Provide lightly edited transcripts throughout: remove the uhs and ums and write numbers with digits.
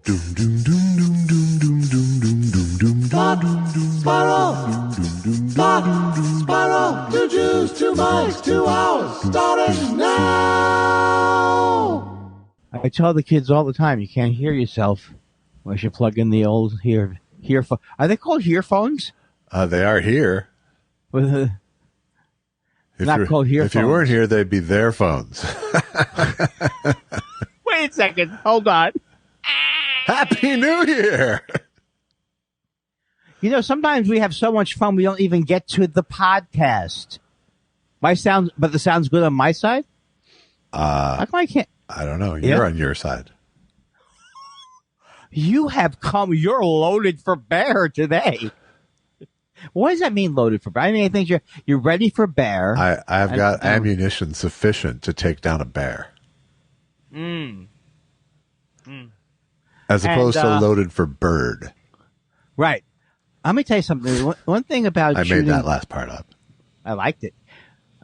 Spiral, 2 Jews, 2 mics, 2 hours, starting now. I tell the kids all the time, you can't hear yourself unless you plug in the old earphone. Are they called earphones? They are here. Not called earphones. If you weren't here, they'd be their phones. Wait a second. Hold on. Happy New Year. You know, sometimes we have so much fun we don't even get to the podcast. But the sound's good on my side? How come I can't? I don't know. You're on your side. You're loaded for bear today. What does that mean, loaded for bear? I mean, I think you're ready for bear. I've got ammunition sufficient to take down a bear. As opposed to loaded for bird. Right. Let me tell you something. One thing about I made that last part up. I liked it.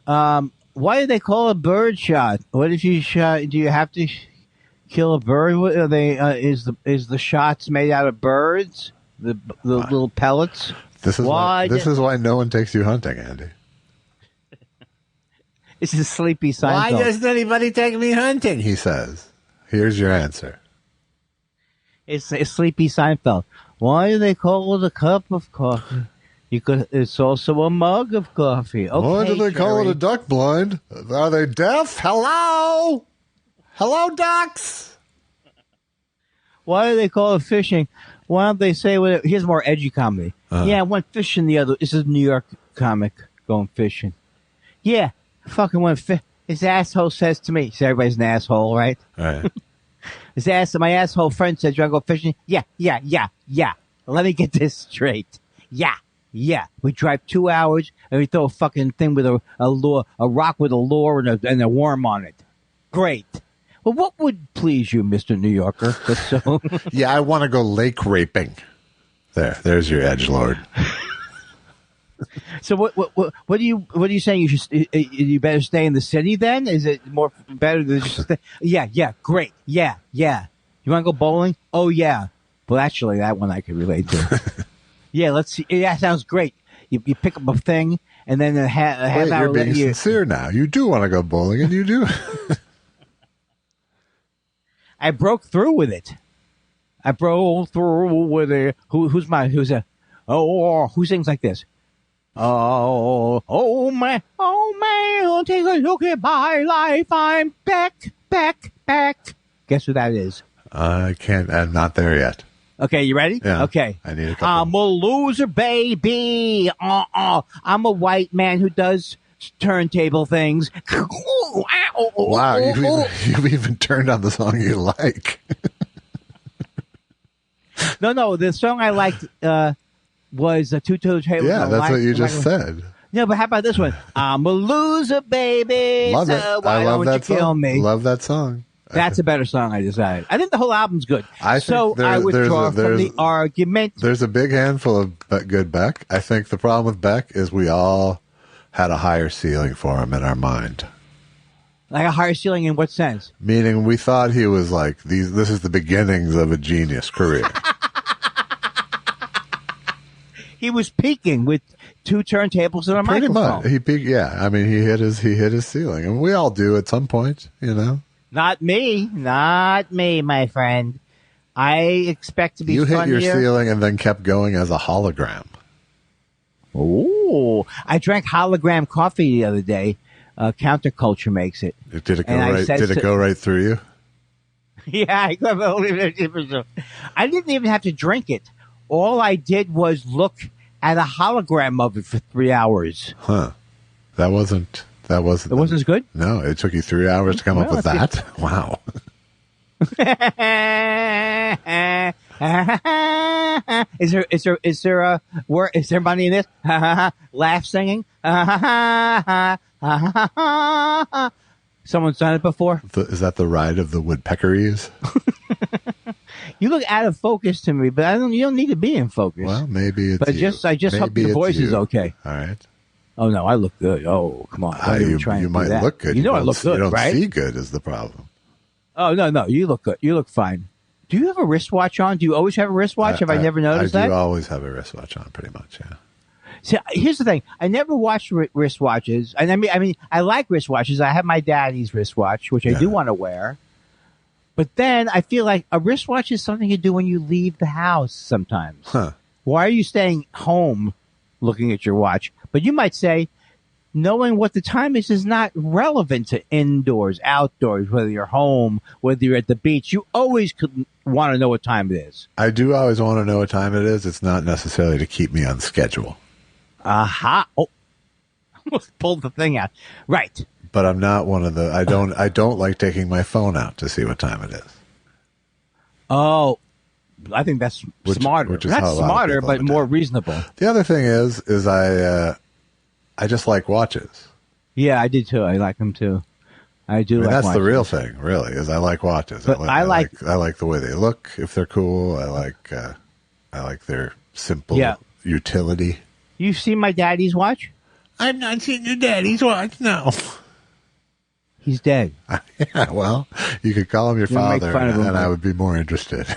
Why do they call it a bird shot? What if you shot? Do you have to kill a bird? What are they? Is the shots made out of birds? The little pellets. This is why no one takes you hunting, Andy. This is Sleepy Seinfeld. Why doesn't anybody take me hunting? He says. Here's your answer. It's Sleepy Seinfeld. Why do they call it a cup of coffee? It's also a mug of coffee. Okay, why do they call it a duck blind? Are they deaf? Hello? Hello, ducks? Why do they call it fishing? Why don't they say, here's more edgy comedy. Yeah, I went fishing this is a New York comic going fishing. Yeah, fucking went fishing. His asshole says to me, so everybody's an asshole, right? Right. My asshole friend says, you want to go fishing? Yeah. Let me get this straight. Yeah. We drive 2 hours and we throw a fucking thing with a rock with a lure and a worm on it. Great. Well, what would please you, Mr. New Yorker? Yeah, I want to go lake raping. There's your edgelord. So what are you saying? You better stay in the city then? Is it more better to just stay? Yeah, great. Yeah. You want to go bowling? Oh yeah. Well, actually, that one I could relate to. Yeah, let's see. Yeah, sounds great. You pick up a thing, and then a half hour you're being sincere now. You do want to go bowling, and you do. I broke through with it. Who sings like this? Oh man, take a look at my life. I'm Beck. Guess who that is? I can't. I'm not there yet. Okay, you ready? Yeah. Okay. I need a couple. I'm a loser, baby. I'm a white man who does turntable things. Wow, you've even turned on the song you like. No, the song I liked was a two-tone table. Yeah, that's what you just said. No, but how about this one? I'm a loser, baby. Love it. Why don't you kill me? Love that song. That's a better song, I decided. I think the whole album's good. I withdraw from the argument. There's a big handful of good Beck. I think the problem with Beck is we all had a higher ceiling for him in our mind. Like a higher ceiling in what sense? Meaning we thought he was like, this is the beginnings of a genius career. He was peaking with 2 turntables and a microphone. Pretty much. He peaked, yeah. I mean, he hit his ceiling. And we all do at some point, you know. Not me, my friend. I expect to be funnier. You hit your ceiling and then kept going as a hologram. Oh, I drank hologram coffee the other day. Counterculture makes it. Did it go right through you? Yeah, I didn't even have to drink it. All I did was look at a hologram of it for 3 hours. Huh. That wasn't as good? No, it took you 3 hours to come up with that? Wow. Is there money in this? Laugh singing? Someone's done it before? Is that the ride of the woodpeckeries? You look out of focus to me, but you don't need to be in focus. Well, maybe it's I just hope your voice is okay. All right. Oh, no, I look good. Oh, come on. You might look good. You know I look good, right? You don't see good is the problem. Oh, no, you look good. You look fine. Do you have a wristwatch on? Do you always have a wristwatch? Have I never noticed that? I do always have a wristwatch on, pretty much, yeah. See, here's the thing. I never watched wristwatches. And I mean, I like wristwatches. I have my daddy's wristwatch, which I do want to wear. But then I feel like a wristwatch is something you do when you leave the house sometimes. Huh. Why are you staying home looking at your watch? But you might say, knowing what the time is not relevant to indoors, outdoors, whether you're home, whether you're at the beach. You always could want to know what time it is. I do always want to know what time it is. It's not necessarily to keep me on schedule. Aha. Oh, almost pulled the thing out. Right. But I'm not one of the, I don't like taking my phone out to see what time it is. Oh, I think that's smarter. Which is Not how a lot of smarter, people but more reasonable. The other thing is I just like watches. Yeah, I do too. I like them too. I do. Like that's watches. the real thing, really, is I like watches. But I like the way they look. If they're cool, I like their simple utility. You've seen my daddy's watch? I've not seen your daddy's watch. No, he's dead. Yeah, well, you could call him your father, and I would be more interested.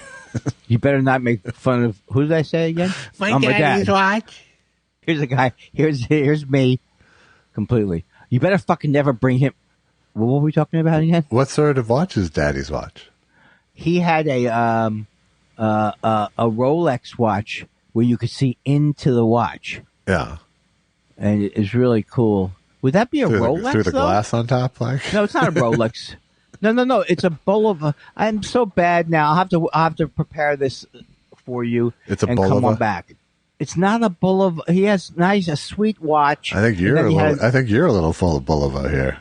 You better not make fun of who did I say again? My daddy's watch. Here's a guy. Here's me. Completely. You better fucking never bring him. What were we talking about again? What sort of watch is Daddy's watch? He had a Rolex watch where you could see into the watch. Yeah. And it's really cool. Would that be a Rolex? Through the glass on top, like? No, it's not a Rolex. No. It's a Bulova. I'm so bad now. I'll have to prepare this for you. It's a and Bulova? Come on back. It's not a Bulova. He has a sweet watch. I think you're a little full of Bulova here.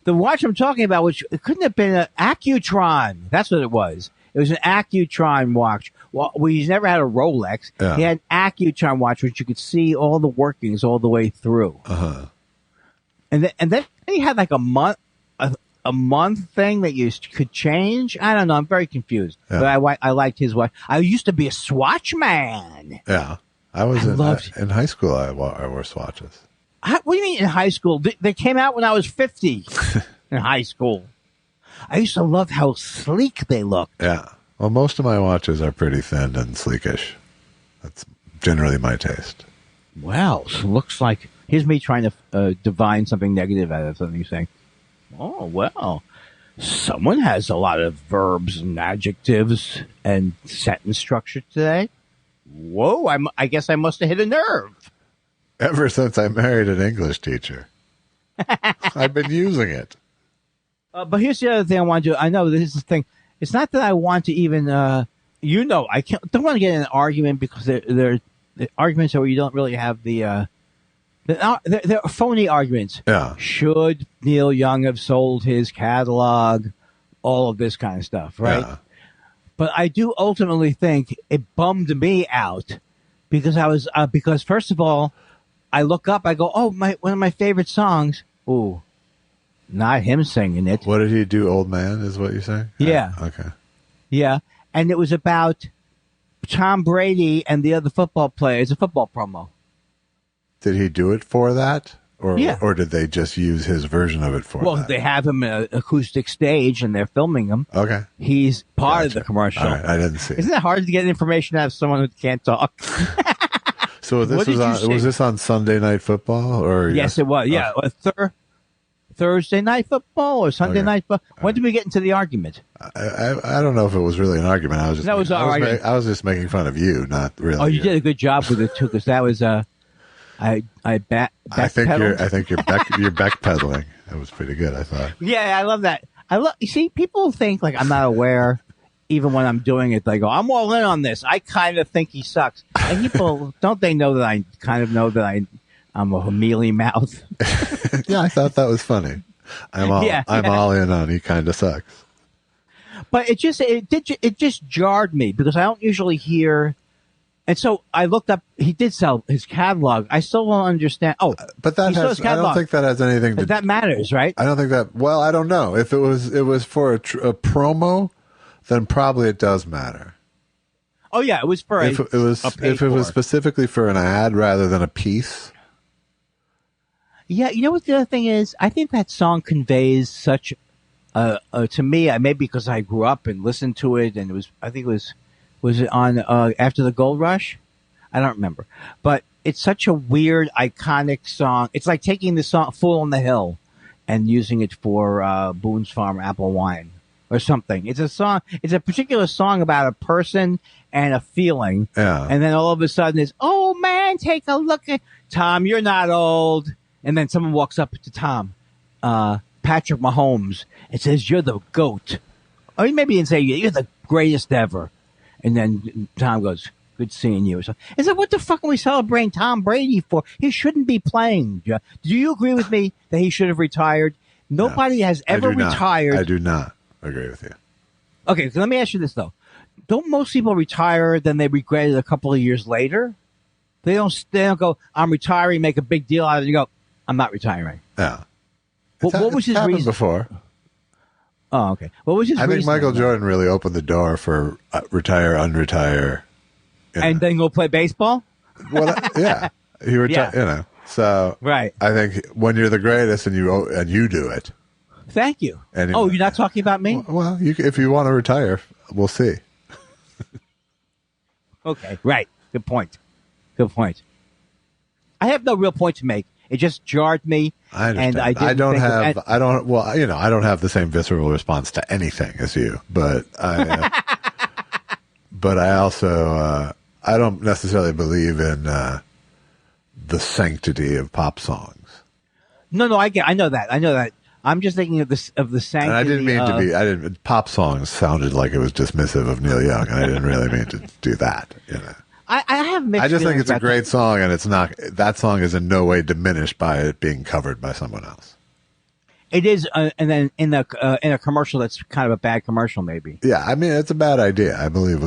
The watch I'm talking about, which it couldn't have been an Accutron. That's what it was. It was an Accutron watch. Well, he's never had a Rolex. Yeah. He had an Accutron watch, which you could see all the workings all the way through. Uh-huh. And then he had like a month thing that you could change. I don't know. I'm very confused. Yeah. But I liked his watch. I used to be a swatch man. Yeah. In high school, I wore swatches. What do you mean in high school? They came out when I was 50 in high school. I used to love how sleek they looked. Yeah. Well, most of my watches are pretty thin and sleekish. That's generally my taste. Well, looks like here's me trying to divine something negative out of something you're saying. Oh, well, someone has a lot of verbs and adjectives and sentence structure today. Whoa, I guess I must have hit a nerve. Ever since I married an English teacher. I've been using it. But here's the other thing I want to do. I know this is the thing. It's not that I want to even, I don't want to get in an argument because they're arguments where you don't really have they're phony arguments. Yeah. Should Neil Young have sold his catalog? All of this kind of stuff, right? Yeah. But I do ultimately think it bummed me out because first of all, I look up, I go, oh, one of my favorite songs. Ooh, not him singing it. What did he do, Old Man, is what you're saying? Yeah. Okay. Yeah. And it was about Tom Brady and the other football players, a football promo. Did he do it for that? Yeah. Or did they just use his version of it for that? Well, they have him in an acoustic stage and they're filming him. Okay. He's part of the commercial. All right, I didn't see. Isn't it hard to get information out of someone who can't talk? So was this on Sunday Night Football? Or yes, it was. Yeah. Thursday Night Football or Sunday Night Football. When did we get into the argument? I don't know if it was really an argument. I was just making fun of you, not really. Oh, you did a good job with it too, because that was I think you're backpedaling. That was pretty good, I thought. Yeah, I love that. You see, people think like I'm not aware, even when I'm doing it. They go, "I'm all in on this." I kind of think he sucks. And people don't they know that I kind of know that I'm a mealy mouth. Yeah, I thought that was funny. I'm all in on he kind of sucks. But it just jarred me because I don't usually hear. And so I looked up. He did sell his catalog. I still don't understand. Oh, but I don't think that has anything to. That matters, right? I don't think that. Well, I don't know. If it was for a promo, then probably it does matter. Oh yeah, it was for if it was specifically for an ad rather than a piece. Yeah, you know what the other thing is? I think that song conveys such to me, maybe because I grew up and listened to it, and I think was it on after the Gold Rush? I don't remember, but it's such a weird, iconic song. It's like taking the song "Fool on the Hill" and using it for Boone's Farm apple wine or something. It's a song. It's a particular song about a person and a feeling. Yeah. And then all of a sudden it's, oh man, take a look at Tom. You're not old. And then someone walks up to Tom, Patrick Mahomes, and says, "You're the GOAT." Or maybe he didn't say, "You're the greatest ever." And then Tom goes, "Good seeing you." So it's like, what the fuck are we celebrating Tom Brady for? He shouldn't be playing. Do you agree with me that he should have retired? Nobody has ever retired. I do not agree with you. Okay, so let me ask you this, though. Don't most people retire, then they regret it a couple of years later? They don't go, "I'm retiring," make a big deal out of it. You go, "I'm not retiring." Yeah. What was his happened reason? Before. Oh, okay. What was his reason? I think Michael Jordan really opened the door for retire, unretire. And then go play baseball? Well, yeah. He retired, So right. I think when you're the greatest and you do it. Thank you. And you're not talking about me? Well, if you want to retire, we'll see. Okay, right. Good point. I have no real point to make. It just jarred me. I understand. And I don't have the same visceral response to anything as you, but but I also I don't necessarily believe in the sanctity of pop songs. No, I know that. I'm just thinking of the sanctity. And I didn't mean to be. Pop songs sounded like it was dismissive of Neil Young, and I didn't really mean to do that. I have mixed. I just think it's a great that. song, and it's not. That song is in no way diminished by it being covered by someone else. It is, and then in a commercial that's kind of a bad commercial, maybe. Yeah, I mean it's a bad idea. I believe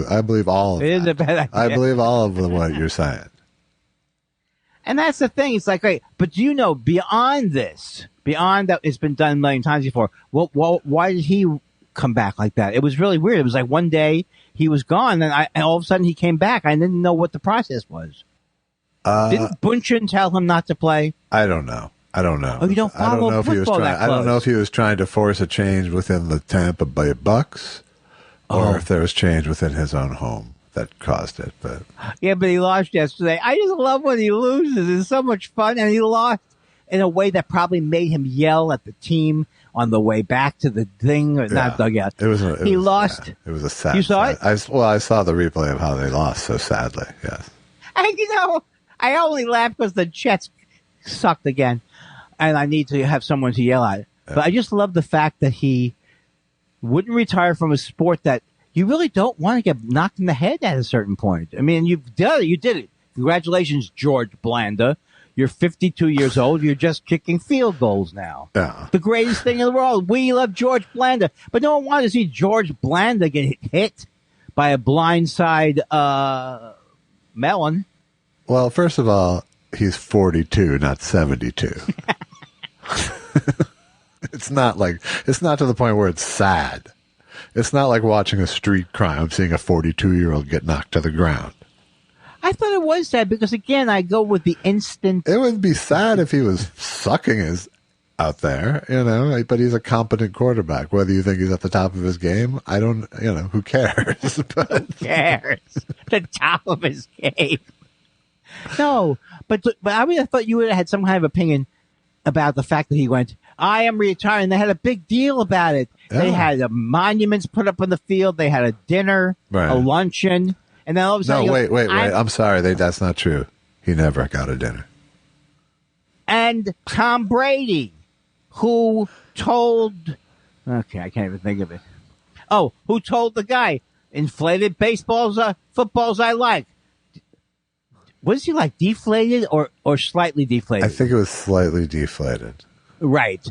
all of it. It is a bad idea. I believe all of what you're saying. And that's the thing. It's like, great, but do you know beyond that, it's been done a million times before. Why did he come back like that? It was really weird. It was like one day he was gone, and all of a sudden he came back. I didn't know what the process was. Didn't Bunchen tell him not to play? I don't know. Oh, you don't follow football that close. I don't know if he was trying to force a change within the Tampa Bay Bucks, or if there was change within his own home that caused it. But yeah, but he lost yesterday. I just love when he loses. It's so much fun, and he lost in a way that probably made him yell at the team on the way back to the thing, or not dugout. He lost. Yeah, it was a sad. You saw it? I saw the replay of how they lost so sadly. Yes. And I only laughed because the Jets sucked again, and I need to have someone to yell at. But I just love the fact that he wouldn't retire from a sport that you really don't want to get knocked in the head at a certain point. I mean, you've done it. You did it. Congratulations, George Blanda. You're 52 years old. You're just kicking field goals now. Yeah. The greatest thing in the world. We love George Blanda. But no one wanted to see George Blanda get hit by a blindside melon. Well, first of all, he's 42, not 72. It's not to the point where it's sad. It's not like watching a street crime, seeing a 42-year-old get knocked to the ground. I thought it was sad because, again, I go with the instant. It would be sad if he was sucking his out there, but he's a competent quarterback. Whether you think he's at the top of his game, I don't, who cares? But who cares? The top of his game. No, but I would have thought you would have had some kind of opinion about the fact that he went, "I am retiring." They had a big deal about it. Yeah. They had monuments put up on the field. They had a dinner, a luncheon. And then all of a sudden, no, wait. I'm sorry. That's not true. He never got a dinner. And Tom Brady, who told, okay, I can't even think of it. Oh, who told the guy, inflated baseballs, footballs I like. Was he like deflated or slightly deflated? I think it was slightly deflated. Right.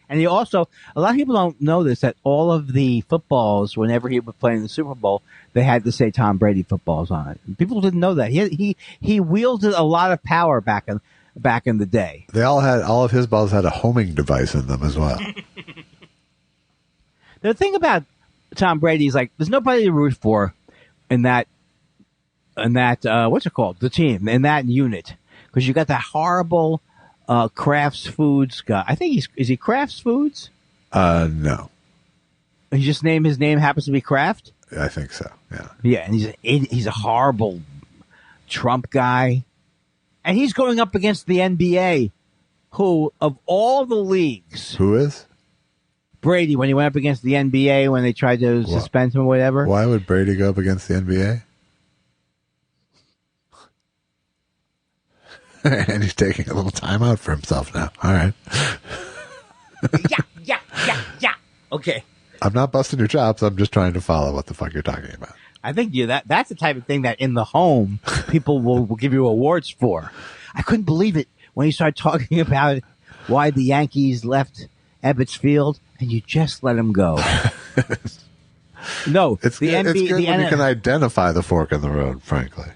And he also, a lot of people don't know this, that all of the footballs, whenever he would play in the Super Bowl, they had to say Tom Brady footballs on it. People didn't know that. He wielded a lot of power back in the day. All of his balls had a homing device in them as well. The thing about Tom Brady is, like, there's nobody to root for in that what's it called? The team, in that unit. Because you got that horrible Crafts Foods guy. I think is he Crafts Foods? No. He just his name happens to be Kraft? I think so, yeah. Yeah, and he's a horrible Trump guy. And he's going up against the NBA, who, of all the leagues... Who is? Brady, when he went up against the NBA, when they tried to suspend him or whatever. Why would Brady go up against the NBA? And he's taking a little time out for himself now. All right. Yeah. Okay. I'm not busting your chops. I'm just trying to follow what the fuck you're talking about. I think that's the type of thing that in the home people will give you awards for. I couldn't believe it when you started talking about why the Yankees left Ebbets Field and you just let them go. No, it's good when you can identify the fork in the road, frankly.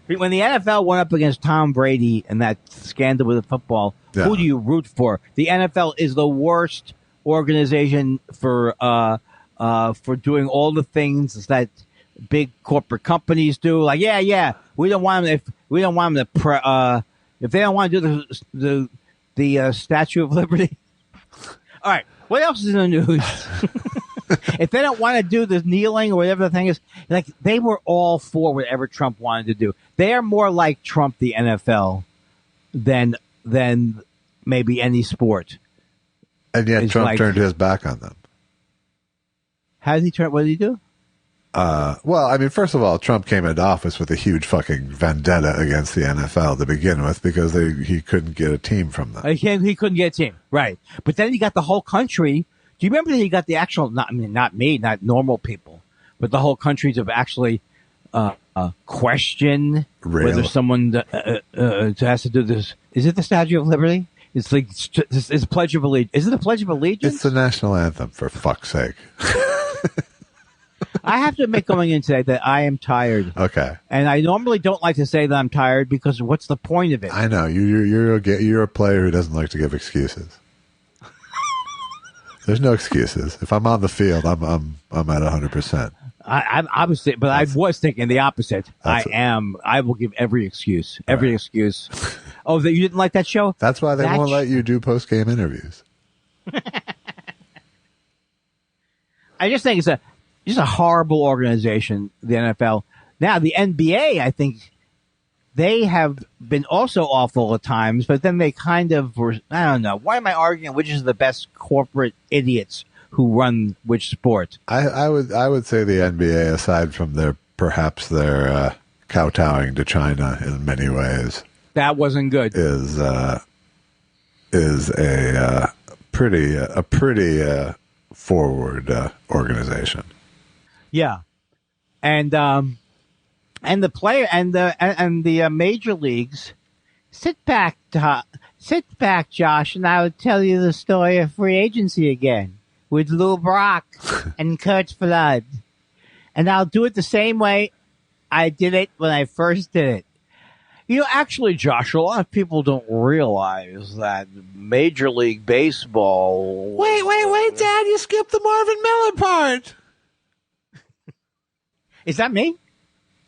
When the NFL went up against Tom Brady and that scandal with the football, who do you root for? The NFL is the worst organization for doing all the things that big corporate companies do. Like, we don't want them if they don't want to do the Statue of Liberty. All right, what else is in the news? If they don't want to do the kneeling or whatever the thing is, like they were all for whatever Trump wanted to do. They are more like Trump, the NFL, than maybe any sport. And yet Trump turned his back on them. How did he turn? What did he do? Well, I mean, first of all, Trump came into office with a huge fucking vendetta against the NFL to begin with because he couldn't get a team from them. He couldn't get a team, right? But then he got the whole country. Do you remember that he got the actual? Not me, not normal people, but the whole country to actually question whether someone has to do this. Is it the Statue of Liberty? It's like it's Pledge of Allegiance. Is it the Pledge of Allegiance? It's the national anthem, for fuck's sake. I have to admit going in today that I am tired. Okay. And I normally don't like to say that I'm tired because what's the point of it? I know you're a player who doesn't like to give excuses. There's no excuses. If I'm on the field, I'm at 100%. I was thinking the opposite. I will give every excuse. Every excuse. Oh, that you didn't like that show? That's why they won't let you do post-game interviews. I just think it's a horrible organization, the NFL. Now, the NBA, I think they have been also awful at times, but then they kind of were, I don't know. Why am I arguing which is the best corporate idiots who run which sport? I would say the NBA, aside from their kowtowing to China in many ways. That wasn't good. Is a pretty forward organization. Yeah, and the player and the major leagues. Sit back, Josh, and I will tell you the story of free agency again with Lou Brock and Kurt Flood, and I'll do it the same way I did it when I first did it. You know, actually, Josh, a lot of people don't realize that Major League Baseball... Wait, Dad, you skipped the Marvin Miller part. Is that me?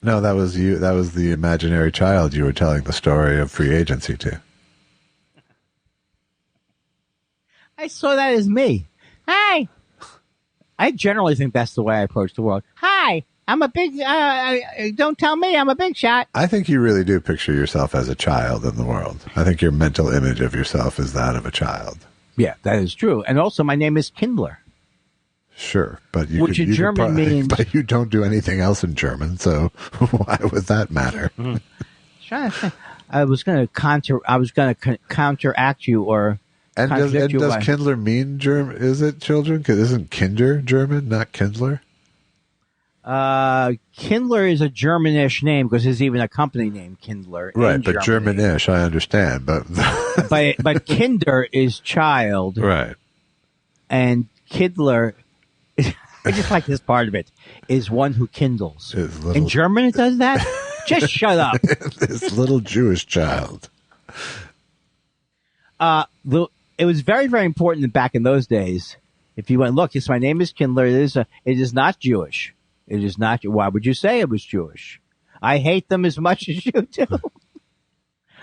No, that was you. That was the imaginary child you were telling the story of free agency to. I saw that as me. Hi. I generally think that's the way I approach the world. Hi. I'm a big, don't tell me I'm a big shot. I think you really do picture yourself as a child in the world. I think your mental image of yourself is that of a child. Yeah, that is true. And also my name is Kindler. Sure, but which in German means... But you don't do anything else in German, so why would that matter? I was going to counteract you or and contradict you. Does Kindler mean German? Is it children? Because isn't Kinder German, not Kindler? Kindler is a Germanish name because there's even a company named Kindler. Right, but Germany. Germanish, I understand. But but Kinder is child. Right. And Kindler, I just like this part of it, is one who kindles. In German it does that? Just shut up. This little Jewish child. It was very, very important back in those days. If you went, look, yes, my name is Kindler. It is not Jewish. It is not. Why would you say it was Jewish? I hate them as much as you do.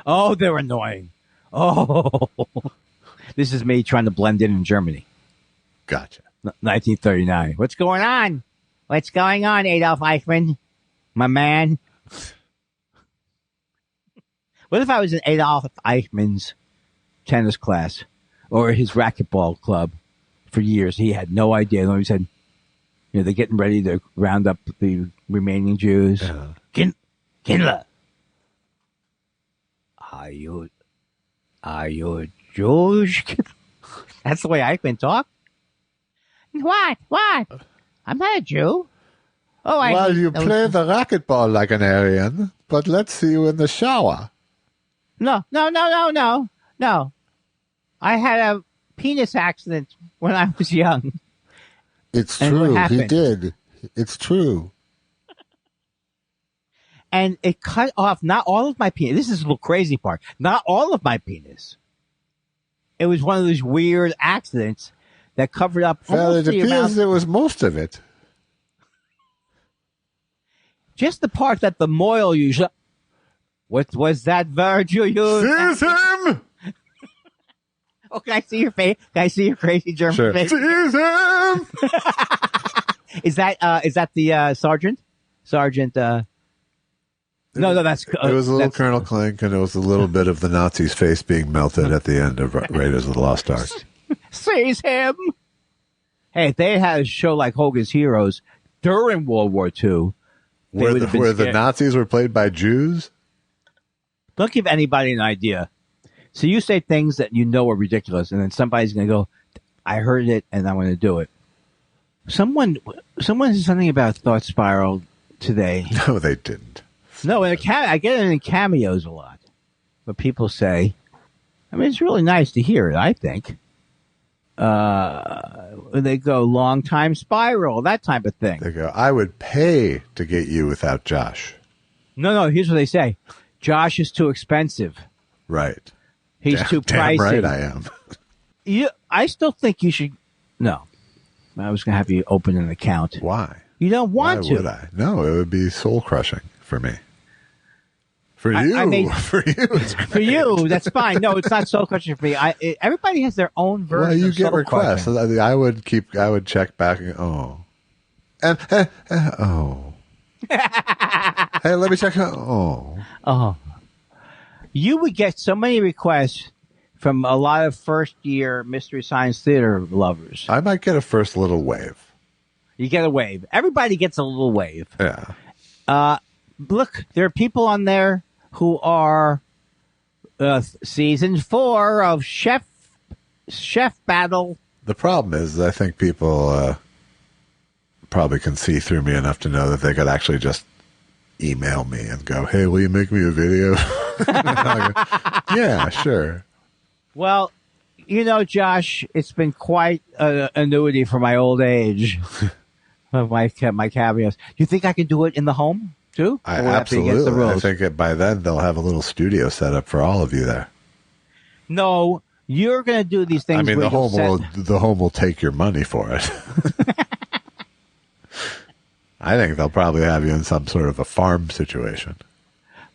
Oh, they're annoying. Oh, this is me trying to blend in Germany. Gotcha. 1939. What's going on? What's going on, Adolf Eichmann? My man. What if I was in Adolf Eichmann's tennis class or his racquetball club for years? He had no idea. He said, they're getting ready to round up the remaining Jews. Kindler. Are you Jewish? That's the way Eichmann talked. What? I'm not a Jew. Well, you play the racquetball like an Aryan, but let's see you in the shower. No. I had a penis accident when I was young. It's true. He did. It's true. And it cut off not all of my penis. This is the little crazy part. Not all of my penis. It was one of those weird accidents that covered up Well, almost it the appears amount. it was most of it. Just the part that the moil usually. What was that word you used? Seize him! Oh, can I see your face? Can I see your crazy German face? Seize him! Is that the sergeant? Sergeant, No, that's... it was a little Colonel Klink, and it was a little bit of the Nazi's face being melted at the end of Raiders of the Lost Ark. Seize him! Hey, if they had a show like Hogan's Heroes during World War II, Where the Nazis were played by Jews? Don't give anybody an idea. So you say things that you know are ridiculous, and then somebody's going to go, I heard it, and I'm going to do it. Someone said something about Thought Spiral today. No, they didn't. No, I get it in cameos a lot. But people say, I mean, it's really nice to hear it, I think. They go, long time Spiral, that type of thing. They go, I would pay to get you without Josh. No, here's what they say. Josh is too expensive. Right. He's too pricey. Damn right I am. I still think you should... No. I was going to have you open an account. Why? You don't want to. Why would I? No, it would be soul-crushing for me. For you. For you. It's great. For you, that's fine. No, it's not soul-crushing for me. Everybody has their own version Well, you of get requests. I would check back and oh. And, oh. Hey, let me check. Oh. You would get so many requests from a lot of first-year Mystery Science Theater lovers. I might get a first little wave. You get a wave. Everybody gets a little wave. Yeah. Look, there are people on there who are season 4 of Chef Battle. The problem is, I think people probably can see through me enough to know that they could actually just email me and go, hey, will you make me a video? Yeah, sure. Well, Josh, it's been quite an annuity for my old age of my cameos. Do you think I can do it in the home, too? Absolutely. I think by then they'll have a little studio set up for all of you there. No, you're going to do these things. I mean, the home will take your money for it. I think they'll probably have you in some sort of a farm situation.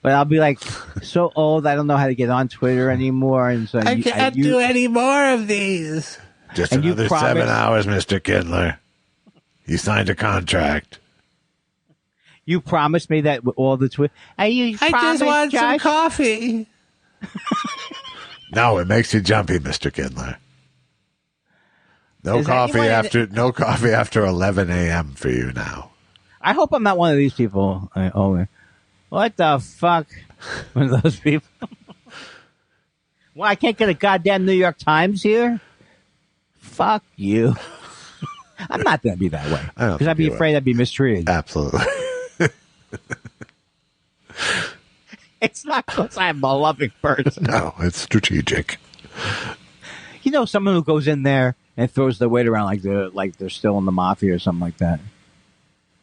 But I'll be like so old, I don't know how to get on Twitter anymore. And so I can't do any more of these. Just another 7 hours, Mr. Kindler. You signed a contract. You promised me that with all the Twitter. I just want some coffee. No, it makes you jumpy, Mr. Kindler. No coffee after 11 a.m. for you now. I hope I'm not one of these people. What the fuck? One of those people. Well, I can't get a goddamn New York Times here? Fuck you. I'm not going to be that way. Because I'd be afraid I'd be mistreated. Absolutely. It's not because I'm a loving person. No, it's strategic. Someone who goes in there and throws their weight around like they're still in the mafia or something like that.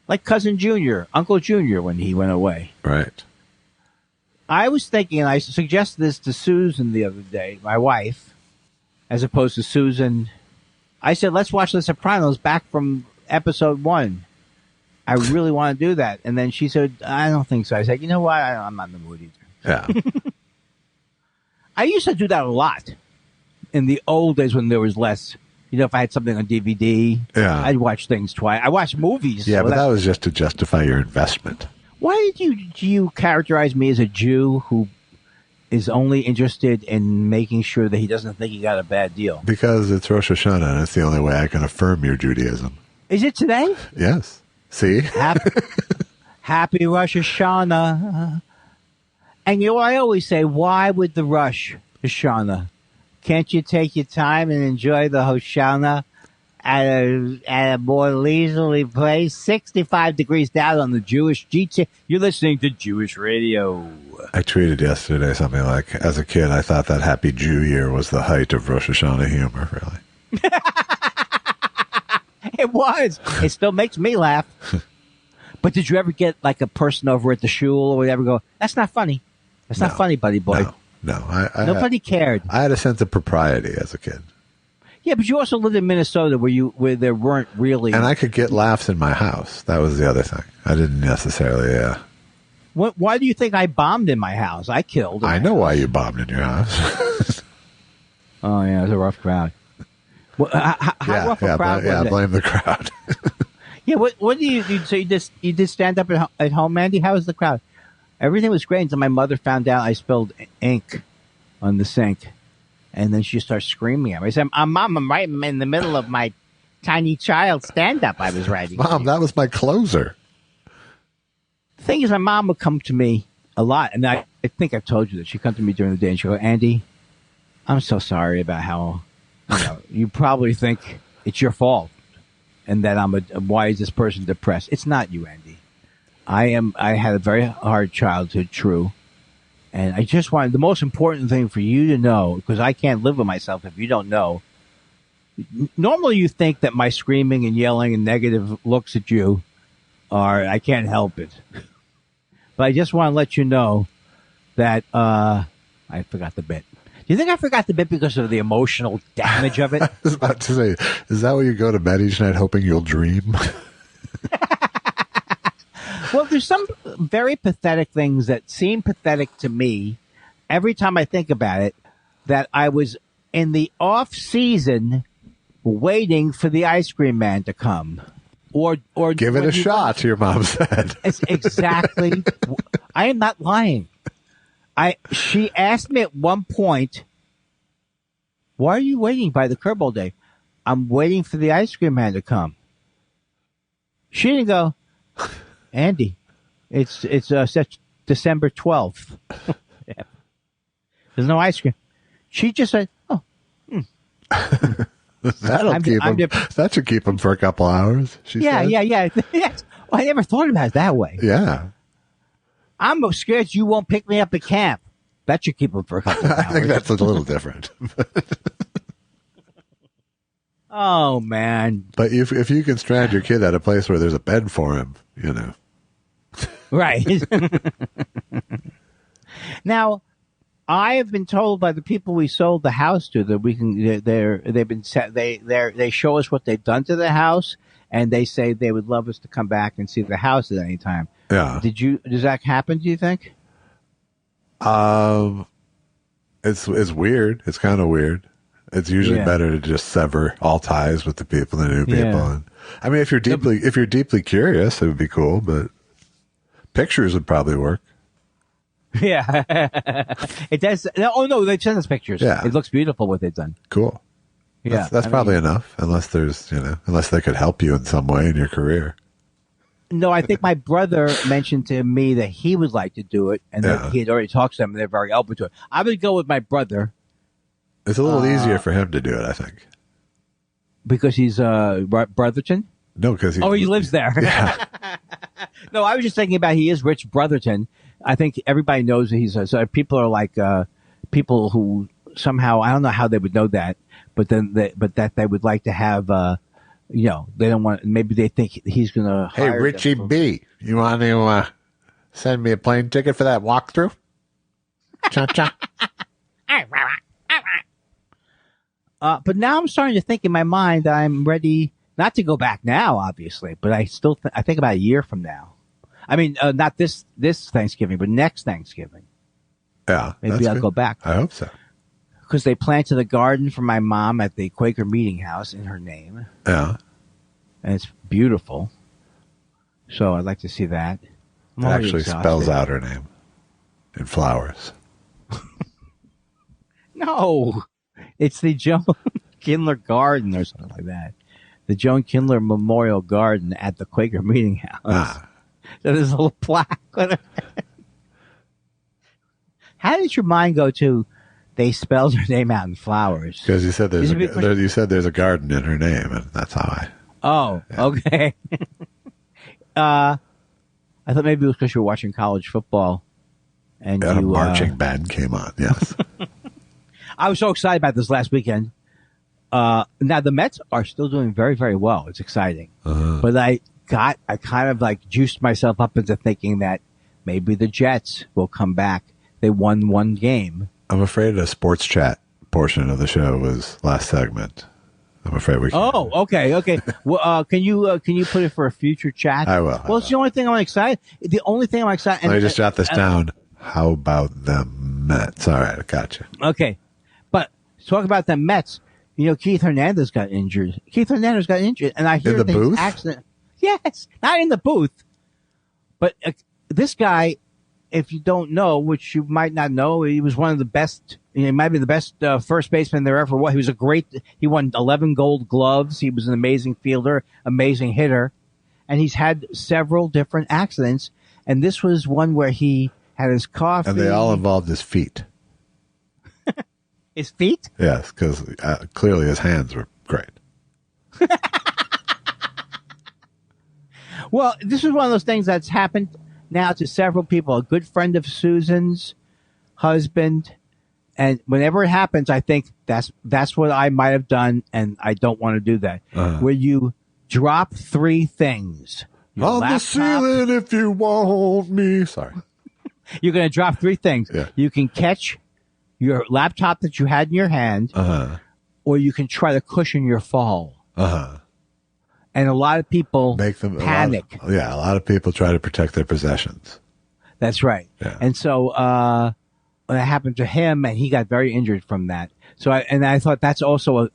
Like Cousin Junior, Uncle Junior when he went away. Right. I was thinking, and I suggested this to Susan the other day, my wife, as opposed to Susan. I said, let's watch The Sopranos back from episode 1. I really want to do that. And then she said, I don't think so. I said, you know what? I'm not in the mood either. Yeah. I used to do that a lot in the old days when there was less if I had something on DVD, I'd watch things twice. I watch movies. Yeah, but that was just to justify your investment. Why do you characterize me as a Jew who is only interested in making sure that he doesn't think he got a bad deal? Because it's Rosh Hashanah, and it's the only way I can affirm your Judaism. Is it today? Yes. See? Happy Rosh Hashanah. And I always say, why would the Rosh Hashanah? Can't you take your time and enjoy the Hoshana at a more leisurely place? 65 degrees down on the Jewish GT. You're listening to Jewish Radio. I tweeted yesterday something like, as a kid, I thought that Happy Jew Year was the height of Rosh Hashanah humor, really. It was. It still makes me laugh. But did you ever get like a person over at the shul or whatever go, that's not funny. That's not funny, buddy boy. No, nobody cared. I had a sense of propriety as a kid. Yeah, but you also lived in Minnesota where there weren't really. And I could get laughs in my house. That was the other thing. I didn't necessarily. Why do you think I bombed in my house? I killed. I know why you bombed in your house. Oh yeah, it was a rough crowd. Well, how rough a crowd was it? Blame the crowd. Yeah, what do you do? So you did stand up at home, Andy? How was the crowd? Everything was great until my mother found out I spilled ink on the sink. And then she started screaming at me. I said, Mom, I'm right in the middle of my tiny child stand-up I was writing. Mom, that was my closer. The thing is, my mom would come to me a lot. And I think I've told you that. She'd come to me during the day and she'd go, Andy, I'm so sorry about how you probably think it's your fault. And that why is this person depressed? It's not you, Andy. I had a very hard childhood, true. And I just wanted the most important thing for you to know, because I can't live with myself if you don't know. Normally you think that my screaming and yelling and negative looks at you I can't help it. But I just want to let you know that, I forgot the bit. Do you think I forgot the bit because of the emotional damage of it? I was about to say, is that where you go to bed each night hoping you'll dream? Well, there's some very pathetic things that seem pathetic to me every time I think about it, that I was in the off season waiting for the ice cream man to come. Or give it a shot, your mom said. It's exactly. I am not lying. She asked me at one point, why are you waiting by the curb all day? I'm waiting for the ice cream man to come. She didn't go, Andy, it's December 12th. Yeah. There's no ice cream. She just said, oh. That should keep him for a couple hours. Yeah. Well, I never thought about it that way. Yeah. I'm scared you won't pick me up at camp. That should keep him for a couple of hours. I think that's a little different. Oh, man. But if you can strand your kid at a place where there's a bed for him, Right. Now, I have been told by the people we sold the house to that we can. They show us what they've done to the house, and they say they would love us to come back and see the house at any time. Yeah. Does that happen? Do you think? It's weird. It's kind of weird. It's usually better to just sever all ties with the people, the new people. Yeah. And, I mean, if you're deeply curious, it would be cool. But pictures would probably work. Yeah, it does. Oh no, they send us pictures. Yeah, it looks beautiful what they've done. Cool. Yeah, that's probably enough. Unless they could help you in some way in your career. No, I think my brother mentioned to me that he would like to do it, and that he had already talked to them, and they're very open to it. I would go with my brother. It's a little easier for him to do it, I think, because he's Brotherton. No, because he lives there. Yeah. No, I was just thinking about he is Rich Brotherton. I think everybody knows that he's so people are like people who somehow I don't know how they would know that, but that they would like to have they don't want, maybe they think he's gonna Hey Richie B, you want to send me a plane ticket for that walkthrough? Cha-cha. But now I'm starting to think in my mind that I'm ready not to go back now, obviously, but I still I think about a year from now. I mean, not this Thanksgiving, but next Thanksgiving. Yeah. Maybe I'll go back. I hope so. because they planted a garden for my mom at the Quaker Meeting House in her name. Yeah. And it's beautiful. So I'd like to see that. It actually spells out her name in flowers. No, it's the Joan Kindler Garden or something like that. The Joan Kindler Memorial Garden at the Quaker Meeting House. Ah. So there's a little plaque. How did your mind go to? They spelled her name out in flowers. Because you said there's a garden in her name, and that's how I. Oh, yeah. Okay. I thought maybe it was because you were watching college football, and a marching band came on. Yes. I was so excited about this last weekend. Now the Mets are still doing very, very well. It's exciting, but I kind of like juiced myself up into thinking that maybe the Jets will come back. They won one game. I'm afraid a sports chat portion of the show was last segment. I'm afraid we can. Oh, okay. Well, can you put it for a future chat? I will. Well, it's the only thing I'm excited. The only thing I'm excited. Let me just jot this down. How about the Mets? All right, I got you. Okay, but talk about the Mets. You know, Keith Hernandez got injured. And I hear in the booth. Accident. Yes, not in the booth, but this guy. If you don't know, which you might not know, he was one of the best. He might be the best first baseman there ever was. He won 11 Gold Gloves. He was an amazing fielder, amazing hitter, and he's had several different accidents. And this was one where he had his coffee. And they all involved his feet. His feet? Yes, because clearly his hands were great. Well, this is one of those things that's happened now to several people. A good friend of Susan's husband, and whenever it happens, I think that's what I might have done, and I don't want to do that. Where you drop three things on the ceiling, if you want me. Sorry, you're going to drop three things. Yeah. You can catch your laptop that you had in your hand, or you can try to cushion your fall. And a lot of people panic. A lot of people try to protect their possessions. That's right. Yeah. And so that happened to him, and he got very injured from that. So I thought that's also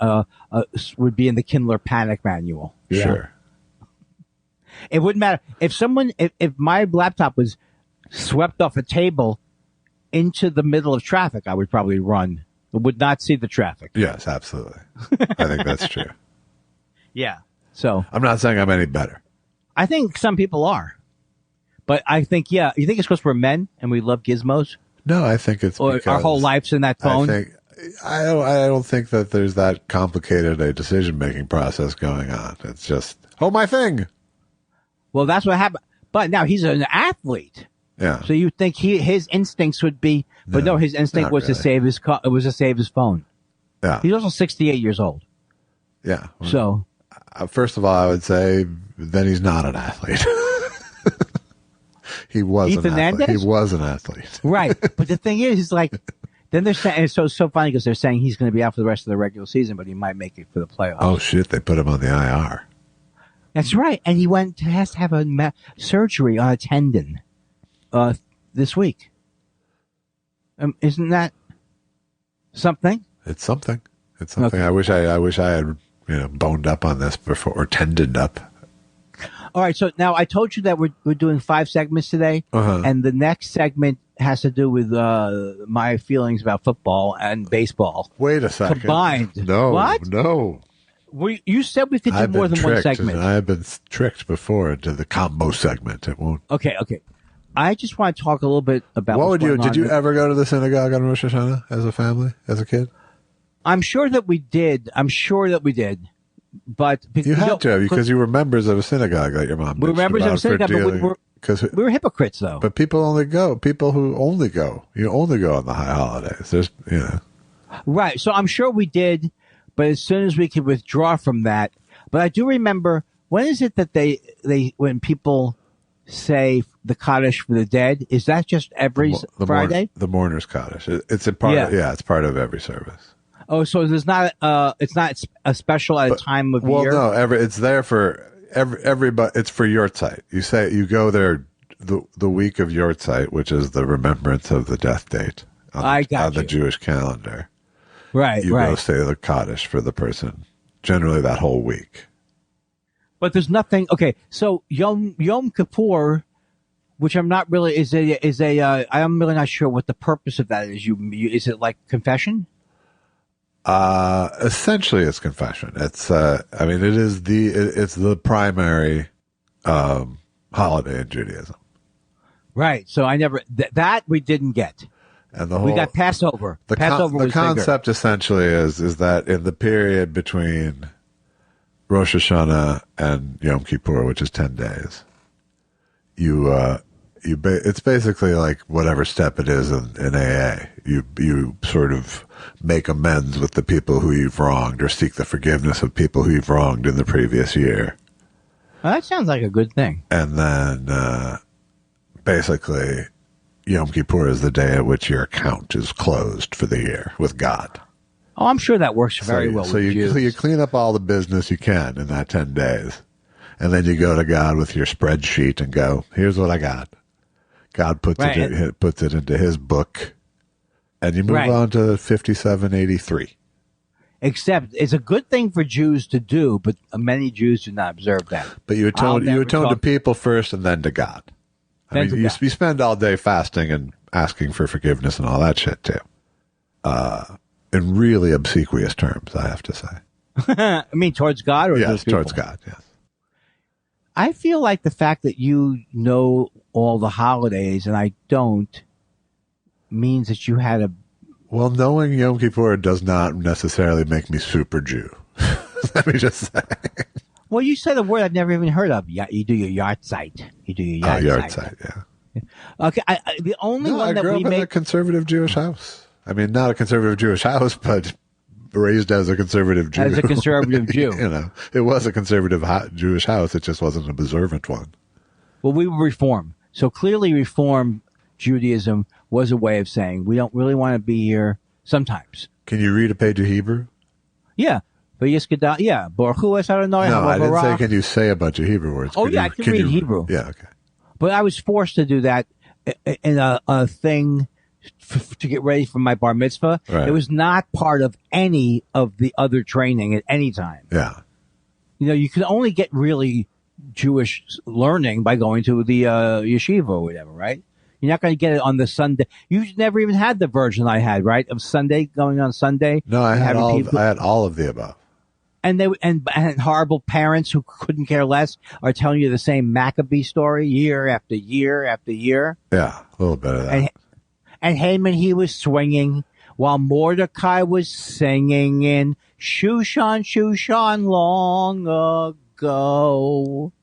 would be in the Kindler Panic Manual. Yeah. Sure. It wouldn't matter if my laptop was swept off a table into the middle of traffic, I would probably run. I would not see the traffic. Yes, absolutely. I think that's true. Yeah. So I'm not saying I'm any better. I think some people are, but I think you think it's because we're men and we love gizmos. No, I think it's because our whole life's in that phone. I don't think that there's that complicated a decision making process going on. It's just my thing. Well, that's what happened. But now he's an athlete. Yeah. So you think his instincts would be, but no, his instinct was to save his phone. Yeah. He's also 68 years old. Yeah. So. First of all, I would say then he's not an athlete. He was an athlete. He was an athlete. Right. But the thing is, then they're saying, it's so funny because they're saying he's going to be out for the rest of the regular season, but he might make it for the playoffs. Oh, shit. They put him on the IR. That's right. And he has to have a surgery on a tendon this week. Isn't that something? It's something. Okay. I wish I had boned up on this before, or tended up. All right, so now I told you that we're doing 5 segments today, and the next segment has to do with my feelings about football and baseball. Wait a second. Combined. No. What? No. You said we could do more than one segment. I've been tricked before into the combo segment. It won't. Okay. I just want to talk a little bit about did you ever go to the synagogue on Rosh Hashanah as a family, as a kid? I'm sure that we did. But you had to, because you were members of a synagogue that your mom. We were members of a synagogue, but we were hypocrites, though. But people who only go. You only go on the high holidays. There's, Right. So I'm sure we did, but as soon as we could withdraw from that. But I do remember, when is it that when people say the Kaddish for the dead, is that just every Friday? The mourner's Kaddish. It's a part. It's part of every service. Oh, so there's not it's not a special at a time of year? Well, no, it's there for everybody. It's for Yortzeit. You go there the week of Yortzeit, which is the remembrance of the death date on the Jewish calendar. Right, you go right. say the Kaddish for the person. Generally, that whole week. But there's nothing. Okay, so Yom Kippur, which I'm not really I'm really not sure what the purpose of that is. Is it like confession? Essentially, it's confession. It's it's the primary holiday in Judaism. Right. So I never that we didn't get. And the we got Passover. The Passover concept essentially is that in the period between Rosh Hashanah and Yom Kippur, which is 10 days, it's basically like whatever step it is in AA. You sort of make amends with the people who you've wronged, or seek the forgiveness of people who you've wronged in the previous year. Well, that sounds like a good thing. And then, basically, Yom Kippur is the day at which your account is closed for the year with God. Oh, I'm sure that works very well with Jews. So you clean up all the business you can in that 10 days. And then you go to God with your spreadsheet and go, here's what I got. God puts it into his book. And you move on to 5783. Except it's a good thing for Jews to do, but many Jews do not observe that. But you atone to people first and then to God. You spend all day fasting and asking for forgiveness and all that shit too. In really obsequious terms, I have to say. I mean, towards God or yes, towards God, yes. I feel like the fact that you know all the holidays and I don't means that you had a... Well, knowing Yom Kippur does not necessarily make me super Jew. Let me just say. Well, you said a word I've never even heard of. You do your yahrzeit. You do your yahrzeit. Yahrzeit, yeah. Okay, the only one that we I grew up in a conservative Jewish house. I mean, not a conservative Jewish house, but raised as a conservative Jew. As a conservative Jew. It was a conservative Jewish house. It just wasn't an observant one. Well, we were Reform. So clearly Reform Judaism was a way of saying we don't really want to be here sometimes. Can you read a page of Hebrew? Yeah. Yeah. Baruch Hu es Adonai. No, I didn't say can you say a bunch of Hebrew words. I can read Hebrew. Yeah, okay. But I was forced to do that in a thing to get ready for my bar mitzvah. Right. It was not part of any of the other training at any time. Yeah. You can only get really Jewish learning by going to the yeshiva or whatever, right? You're not going to get it on the Sunday. You never even had the version I had, right? Of Sunday, going on Sunday. No, I had all of the above. And and horrible parents who couldn't care less are telling you the same Maccabee story year after year after year. Yeah, a little bit of that. And Haman, he was swinging while Mordecai was singing in Shushan, Shushan long ago.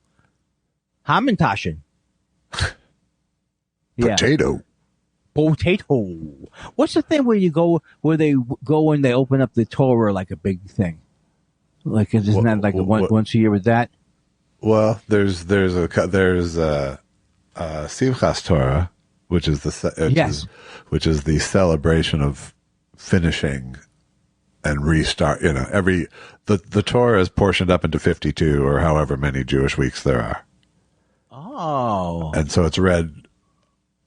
Hamantashen. Potato. What's the thing where they go and they open up the Torah like a big thing? Like, isn't that like once a year with that? Well, there's Simchas Torah, which is the celebration of finishing and restart. The Torah is portioned up into 52 or however many Jewish weeks there are. Oh, and so it's read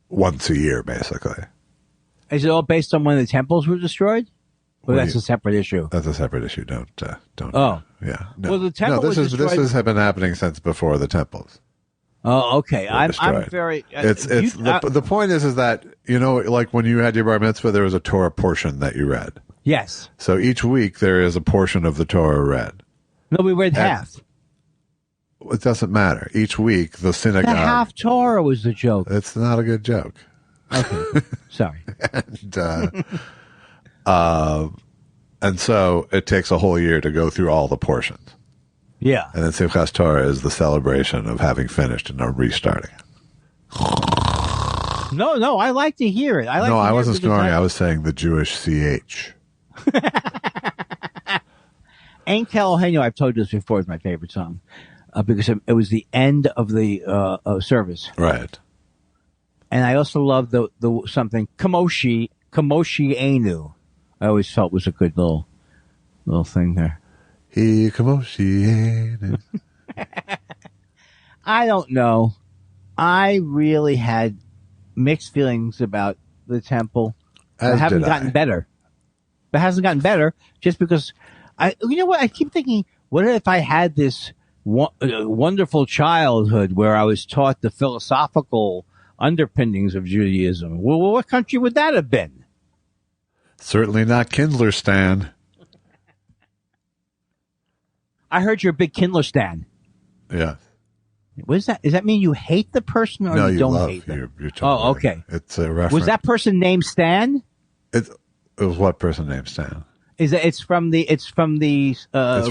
once a year, basically. Is it all based on when the temples were destroyed? Well, that's a separate issue. That's a separate issue. Don't. Oh, yeah. No. Well, the temple was destroyed. This has been happening since before the temples. Oh, okay. I'm very. The point is that like when you had your bar mitzvah, there was a Torah portion that you read. Yes. So each week there is a portion of the Torah read. No, we read half. It doesn't matter. Each week the synagogue. The half Torah was the joke. It's not a good joke. Okay. Sorry. And so it takes a whole year to go through all the portions. Yeah. And then Simchas Torah is the celebration of having finished and restarting. No, I like to hear it. I wasn't snoring. I was saying the Jewish CH. Ein Keloheinu, I've told you this before, is my favorite song because it was the end of the service. Right. And I also love the something Kamoshi Enu. I always felt was a good little thing there. Kamoshi. I don't know. I really had mixed feelings about the temple. I haven't gotten better. but it hasn't gotten better just because you know what? I keep thinking, what if I had this wonderful childhood where I was taught the philosophical underpinnings of Judaism? Well, what country would that have been? Certainly not Kindler, Stan. I heard you're a big Kindler stan. Yeah. What is that? Does that mean you hate the person or No, you don't love, hate them? you're totally okay. It's a reference. Was that person named Stan? It was what person named Stan? Is it? It's from the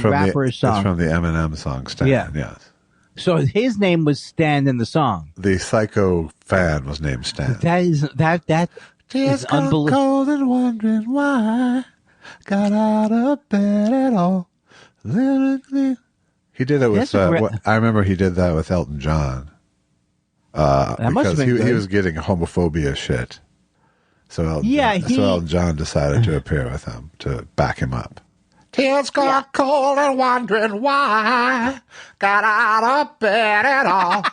rapper's song. It's from the Eminem song Stan. Yeah. Yes. So his name was Stan in the song. The Psycho fan was named Stan. That is unbelievable. Cold and wondering why got out of bed at all. He did it with. I remember he did that with Elton John. Because he was getting homophobia shit. So Elton John decided to appear with him to back him up. Tears got cold and wondering why got out of bed at all.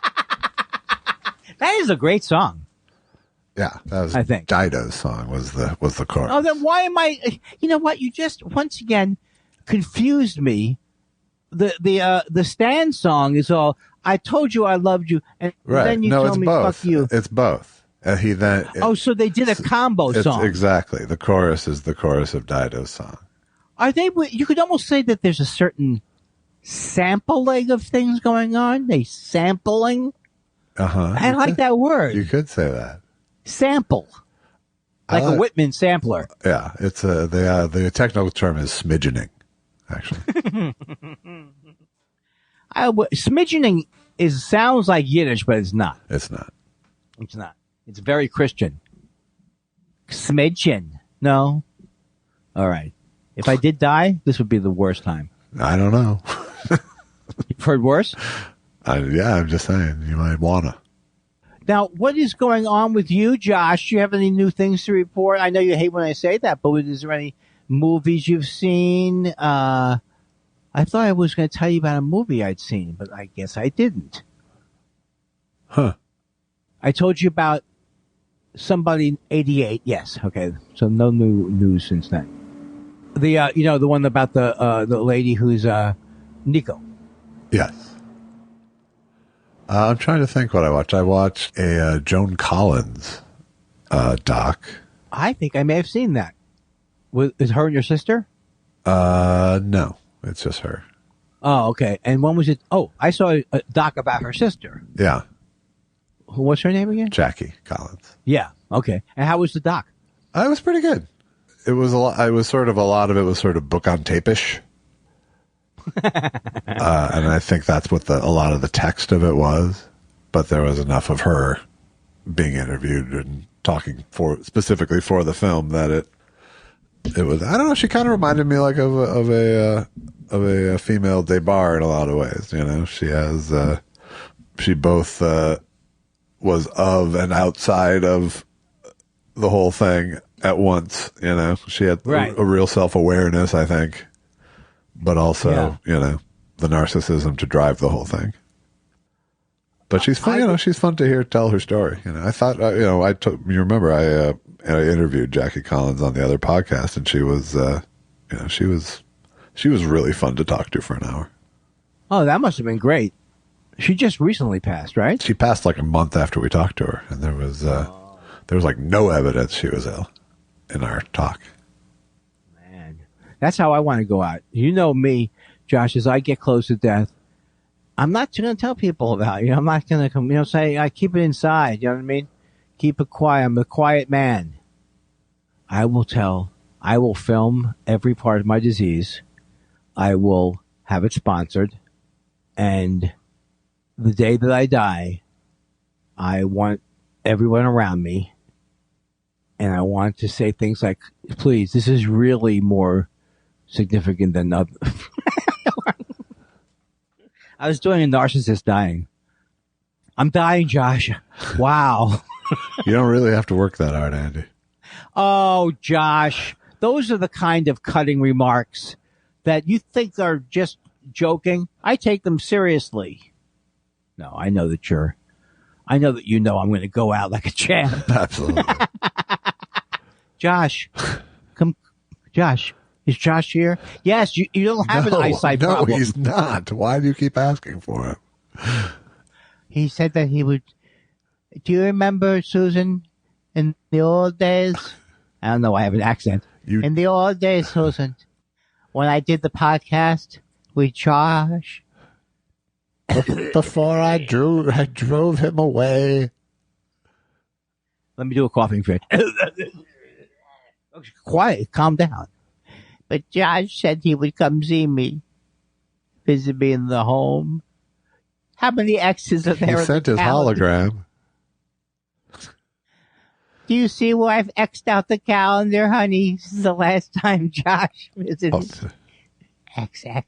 That is a great song. Yeah, that was. I think Dido's song was the chorus. Oh, then why am I? You know what? You just once again confused me. The Stan song is all "I told you I loved you," and then you told me both. "fuck you." It's both. And he then. So they did a combo song. Exactly. The chorus is the chorus of Dido's song. Are they? You could almost say that there's a certain sampling of things going on. They sampling. I like that word. You could say that. Sample. Like a Whitman sampler. Yeah, it's the technical term is smidgening, actually. Smidgening sounds like Yiddish, but it's not. It's not. It's not. It's very Christian. Smidgen. No. All right. If I did die, this would be the worst time. I don't know. You've heard worse? Yeah, I'm just saying. You might wanna. Now, what is going on with you, Josh? Do you have any new things to report? I know you hate when I say that, but is there any movies you've seen? I thought I was going to tell you about a movie I'd seen, but I guess I didn't. Huh. I told you about somebody in 88. Yes. Okay. So no new news since then. The one about the lady who's Nico. Yes. I'm trying to think what I watched. I watched a Joan Collins doc. I think I may have seen that. Is her and your sister? No, it's just her. Oh, okay. And when was it? Oh, I saw a doc about her sister. Yeah. What's her name again? Jackie Collins. Yeah. Okay. And how was the doc? It was pretty good. It was a lot. I was sort of a lot of it was sort of book on tape-ish. And I think that's what a lot of the text of it was, but there was enough of her being interviewed and talking specifically for the film that it was. I don't know. She kind of reminded me like of a female Debar in a lot of ways. You know, she both was of and outside of the whole thing at once. You know, she had a real self-awareness, I think. But also, the narcissism to drive the whole thing. But she's fun, she's fun to hear tell her story. I thought, you remember I interviewed Jackie Collins on the other podcast, and she was, she was really fun to talk to for an hour. Oh, that must have been great. She just recently passed, right? She passed like a month after we talked to her, and there was like no evidence she was ill in our talk. That's how I want to go out. You know me, Josh, as I get close to death, I'm not going to tell people about it. I'm not going to say, I keep it inside. You know what I mean? Keep it quiet. I'm a quiet man. I will film every part of my disease. I will have it sponsored. And the day that I die, I want everyone around me. And I want to say things like, please, this is really more significant than other. I was doing a narcissist dying. I'm dying, Josh. Wow. You don't really have to work that hard, Andy. Oh, Josh. Those are the kind of cutting remarks that you think are just joking. I take them seriously. No, I know that I'm going to go out like a champ. Absolutely. Josh, come Josh, is Josh here? Yes, you don't have an eyesight problem. No, he's not. Why do you keep asking for him? He said that he would. Do you remember, Susan, in the old days? I don't know. I have an accent. In the old days, Susan, when I did the podcast with Josh. Before I drove him away. Let me do a coughing fit. Quiet, calm down. But Josh said he would come see me, visit me in the home. How many X's are there? He sent his hologram. Do you see where I've X'd out the calendar, honey? This is the last time Josh visited. XX.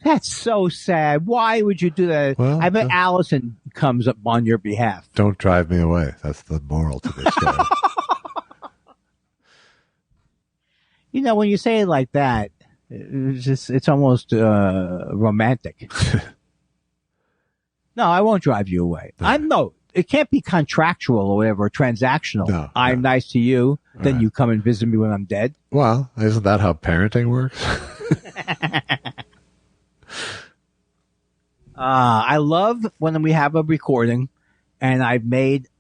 That's so sad. Why would you do that? Well, I bet Allison comes up on your behalf. Don't drive me away. That's the moral to this story. You know, when you say it like that, it's almost romantic. No, I won't drive you away. It can't be contractual or whatever, transactional. No, I'm nice to you, then you come and visit me when I'm dead. Well, isn't that how parenting works? I love when we have a recording and I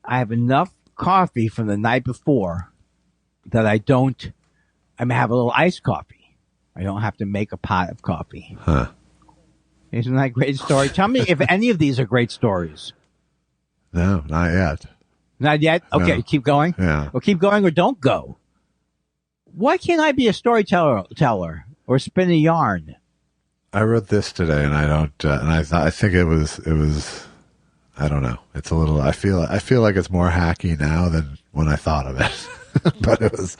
have enough coffee from the night before that I have a little iced coffee. I don't have to make a pot of coffee. Huh. Isn't that a great story? Tell me if any of these are great stories. No, not yet. Not yet? Okay, no. Keep going? Yeah. Or keep going or don't go. Why can't I be a storyteller or spin a yarn? I wrote this today, and I don't. And I think it was. I don't know. It's a little. I feel like it's more hacky now than when I thought of it. But it was.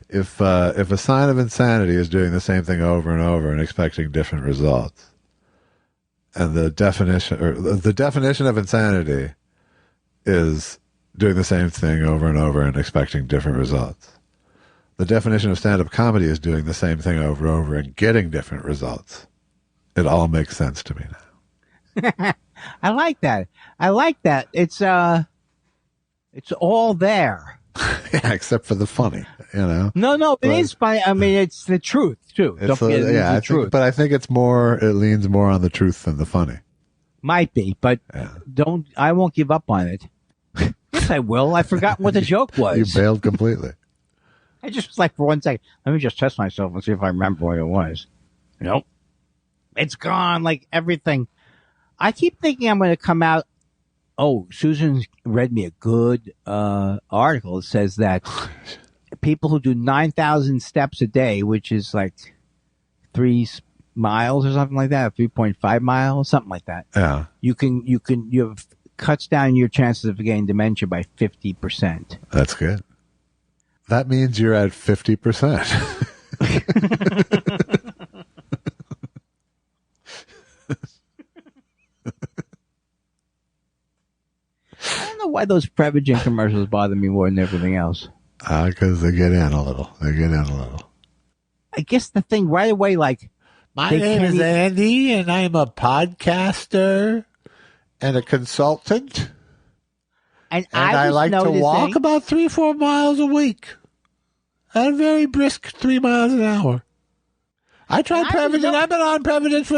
If a sign of insanity is doing the same thing over and over and expecting different results, and the definition of insanity is doing the same thing over and over and expecting different results. The definition of stand-up comedy is doing the same thing over and over and getting different results. It all makes sense to me now. I like that. It's all there. Yeah, except for the funny, you know. No, it is funny. I mean, it's the truth too. Don't forget, it's the truth. But I think it leans more on the truth than the funny. Might be, but I won't give up on it. Yes, I will. I forgot what the joke was. You bailed completely. I just was like, for 1 second, let me just test myself and see if I remember what it was. Nope. It's gone, like everything. I keep thinking I'm going to come out. Oh, Susan read me a good article. It says that people who do 9,000 steps a day, which is like 3 miles or something like that, 3.5 miles, something like that. Yeah. You have cuts down your chances of getting dementia by 50%. That's good. That means you're at 50%. I don't know why those Prevagen commercials bother me more than everything else. Because they get in a little. I guess the thing right away, like, my name is Andy, and I'm a podcaster and a consultant. And I like to walk about 3-4 miles a week at a very brisk 3 miles an hour. I tried Prevagen. I've been on Prevagen for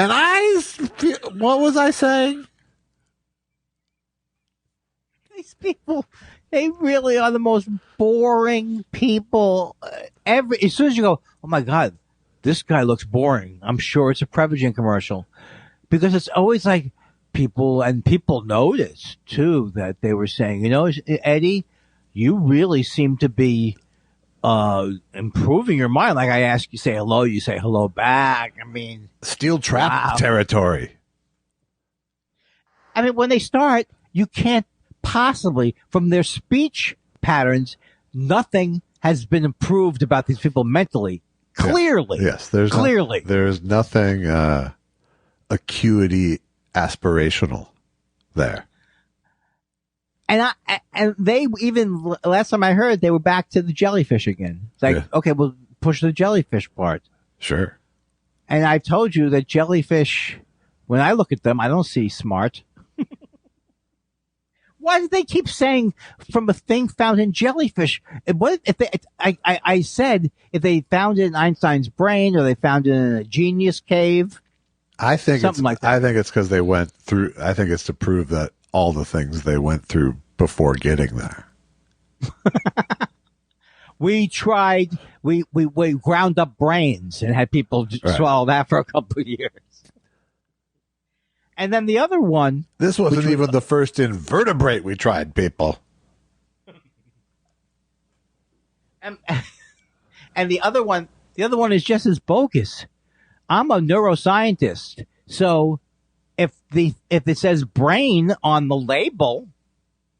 and what was I saying? These people, they really are the most boring people. As soon as you go, oh my God, this guy looks boring, I'm sure it's a Prevagen commercial. Because it's always like people notice too that they were saying, you know, Eddie, you really seem to be improving your mind. Like I ask you, say hello, you say hello back. I mean, steel trap territory. I mean, when they start, you can't possibly, from their speech patterns, nothing has been improved about these people mentally. Clearly. Yes. There's clearly. There's nothing acuity aspirational there. And they even, last time I heard, they were back to the jellyfish again. It's like, okay, we'll push the jellyfish part. Sure. And I've told you that jellyfish, when I look at them, I don't see smart. Why do they keep saying from a thing found in jellyfish? What if they? I said if they found it in Einstein's brain or they found it in a genius cave. I think something like that. I think it's because they went through. I think it's to prove that all the things they went through before getting there. We tried. We ground up brains and had people swallow that for a couple of years. And then the other one. This wasn't even the first invertebrate we tried, people. And the other one is just as bogus. I'm a neuroscientist, so if it says brain on the label,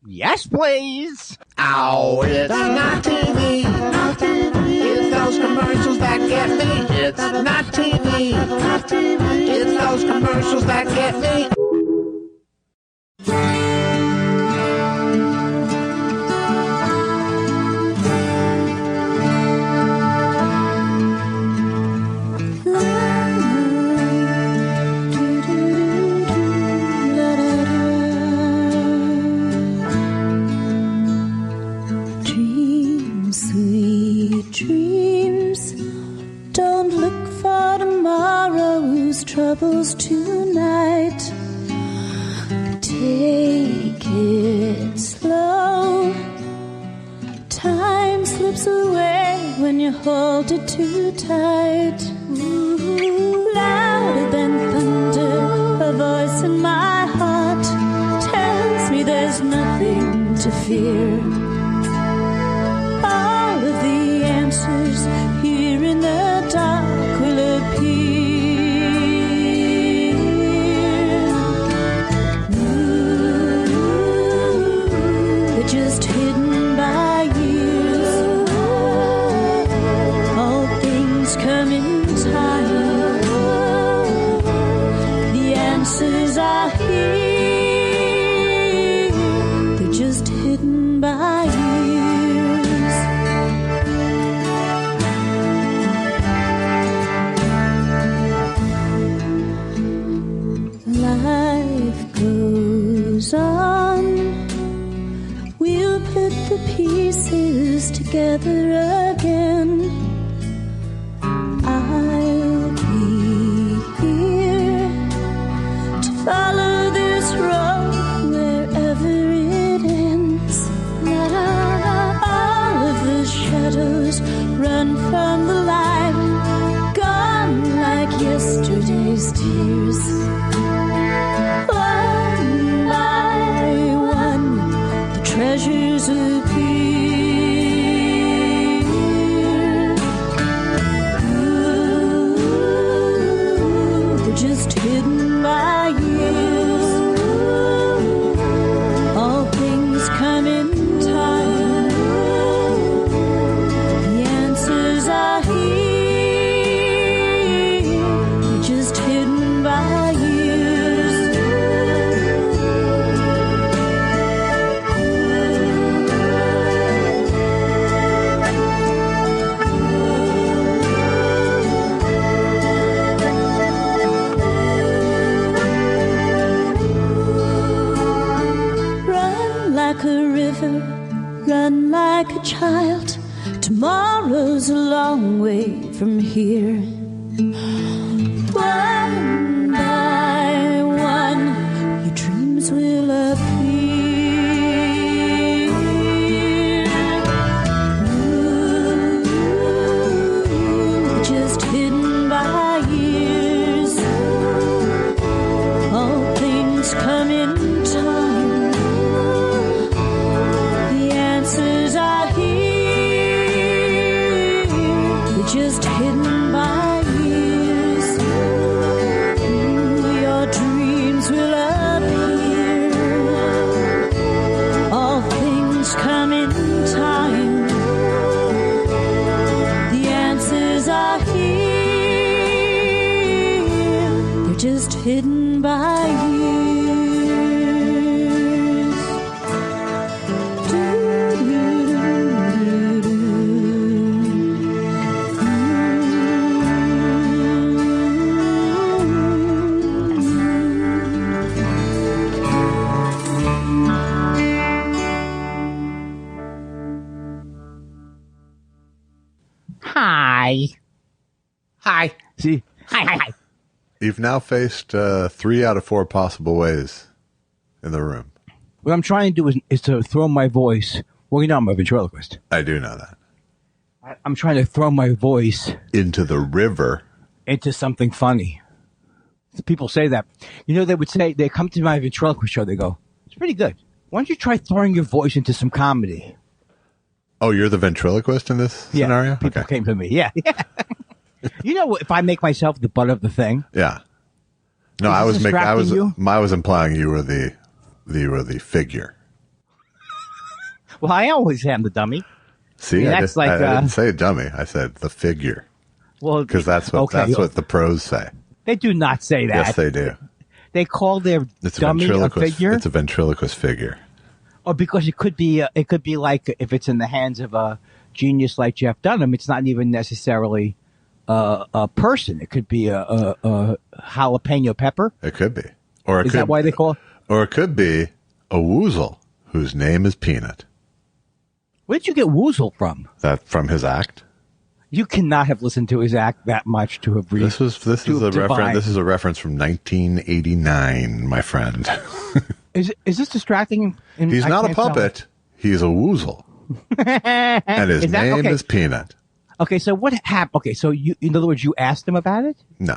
yes, please. Ow, it's not TV. Not TV. It's those commercials that get me. It's not TV. Not TV. It's those commercials that get me. Troubles tonight. Take it slow. Time slips away when you hold it too tight. Ooh, louder than thunder, a voice in my heart tells me there's nothing to fear. All of the answers here in the dark will appear. Just hidden by years. All things come in time. The answers are here. They're just hidden by years. Life goes on. We'll put the pieces together again. I'll be here to follow this road wherever it ends. All of the shadows run from the light, gone like yesterday's tears. One by one, the treasures appear. Ooh, they're just hidden by years. All things come in time. The answers are here. They're just hidden by years. Like a river, run like a child. Tomorrow's a long way from here. One by one, your dreams will appear. Ooh, just hidden by years. All things come in time. Just hidden by frozen by years. Hi. Hi. See? Hi. You've now faced 3 out of 4 possible ways in the room. What I'm trying to do is to throw my voice. Well, you know I'm a ventriloquist. I do know that. I'm trying to throw my voice Into the river. into something funny. People say that. You know, they would say, they come to my ventriloquist show, they go, it's pretty good. Why don't you try throwing your voice into some comedy? Oh, you're the ventriloquist in this scenario? People came to me. Yeah. You know, if I make myself the butt of the thing. Yeah. No, I was implying you were the figure. Well, I always am the dummy. See, I didn't say dummy. I said the figure. Well, because that's what the pros say. They do not say that. Yes, they do. They call their dummy a figure. It's a ventriloquist figure. Or because it could be like if it's in the hands of a genius like Jeff Dunham, it's not even necessarily a person. It could be a jalapeno pepper. It could be. Or is that why they call it? Or it could be a woozle whose name is Peanut. Where did you get woozle from? That from his act. You cannot have listened to his act that much to have read. This is a reference from 1989, my friend. Is this distracting? He's not a puppet. He's a woozle. And his name is Peanut. Okay, so what happened? Okay, so in other words, you asked him about it? No.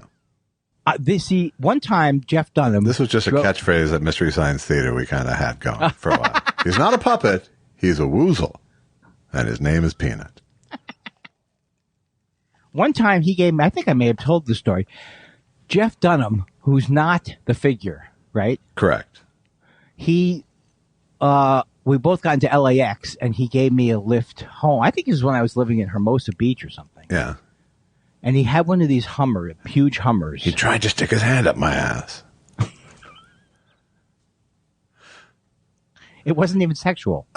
One time, Jeff Dunham. This was just a catchphrase at Mystery Science Theater we kind of had going for a while. He's not a puppet. He's a woozle. And his name is Peanut. One time he gave me, I think I may have told the story, Jeff Dunham, who's not the figure, right? Correct. We both got into LAX and he gave me a lift home. I think it was when I was living in Hermosa Beach or something. Yeah. And he had one of these huge Hummers. He tried to stick his hand up my ass. It wasn't even sexual.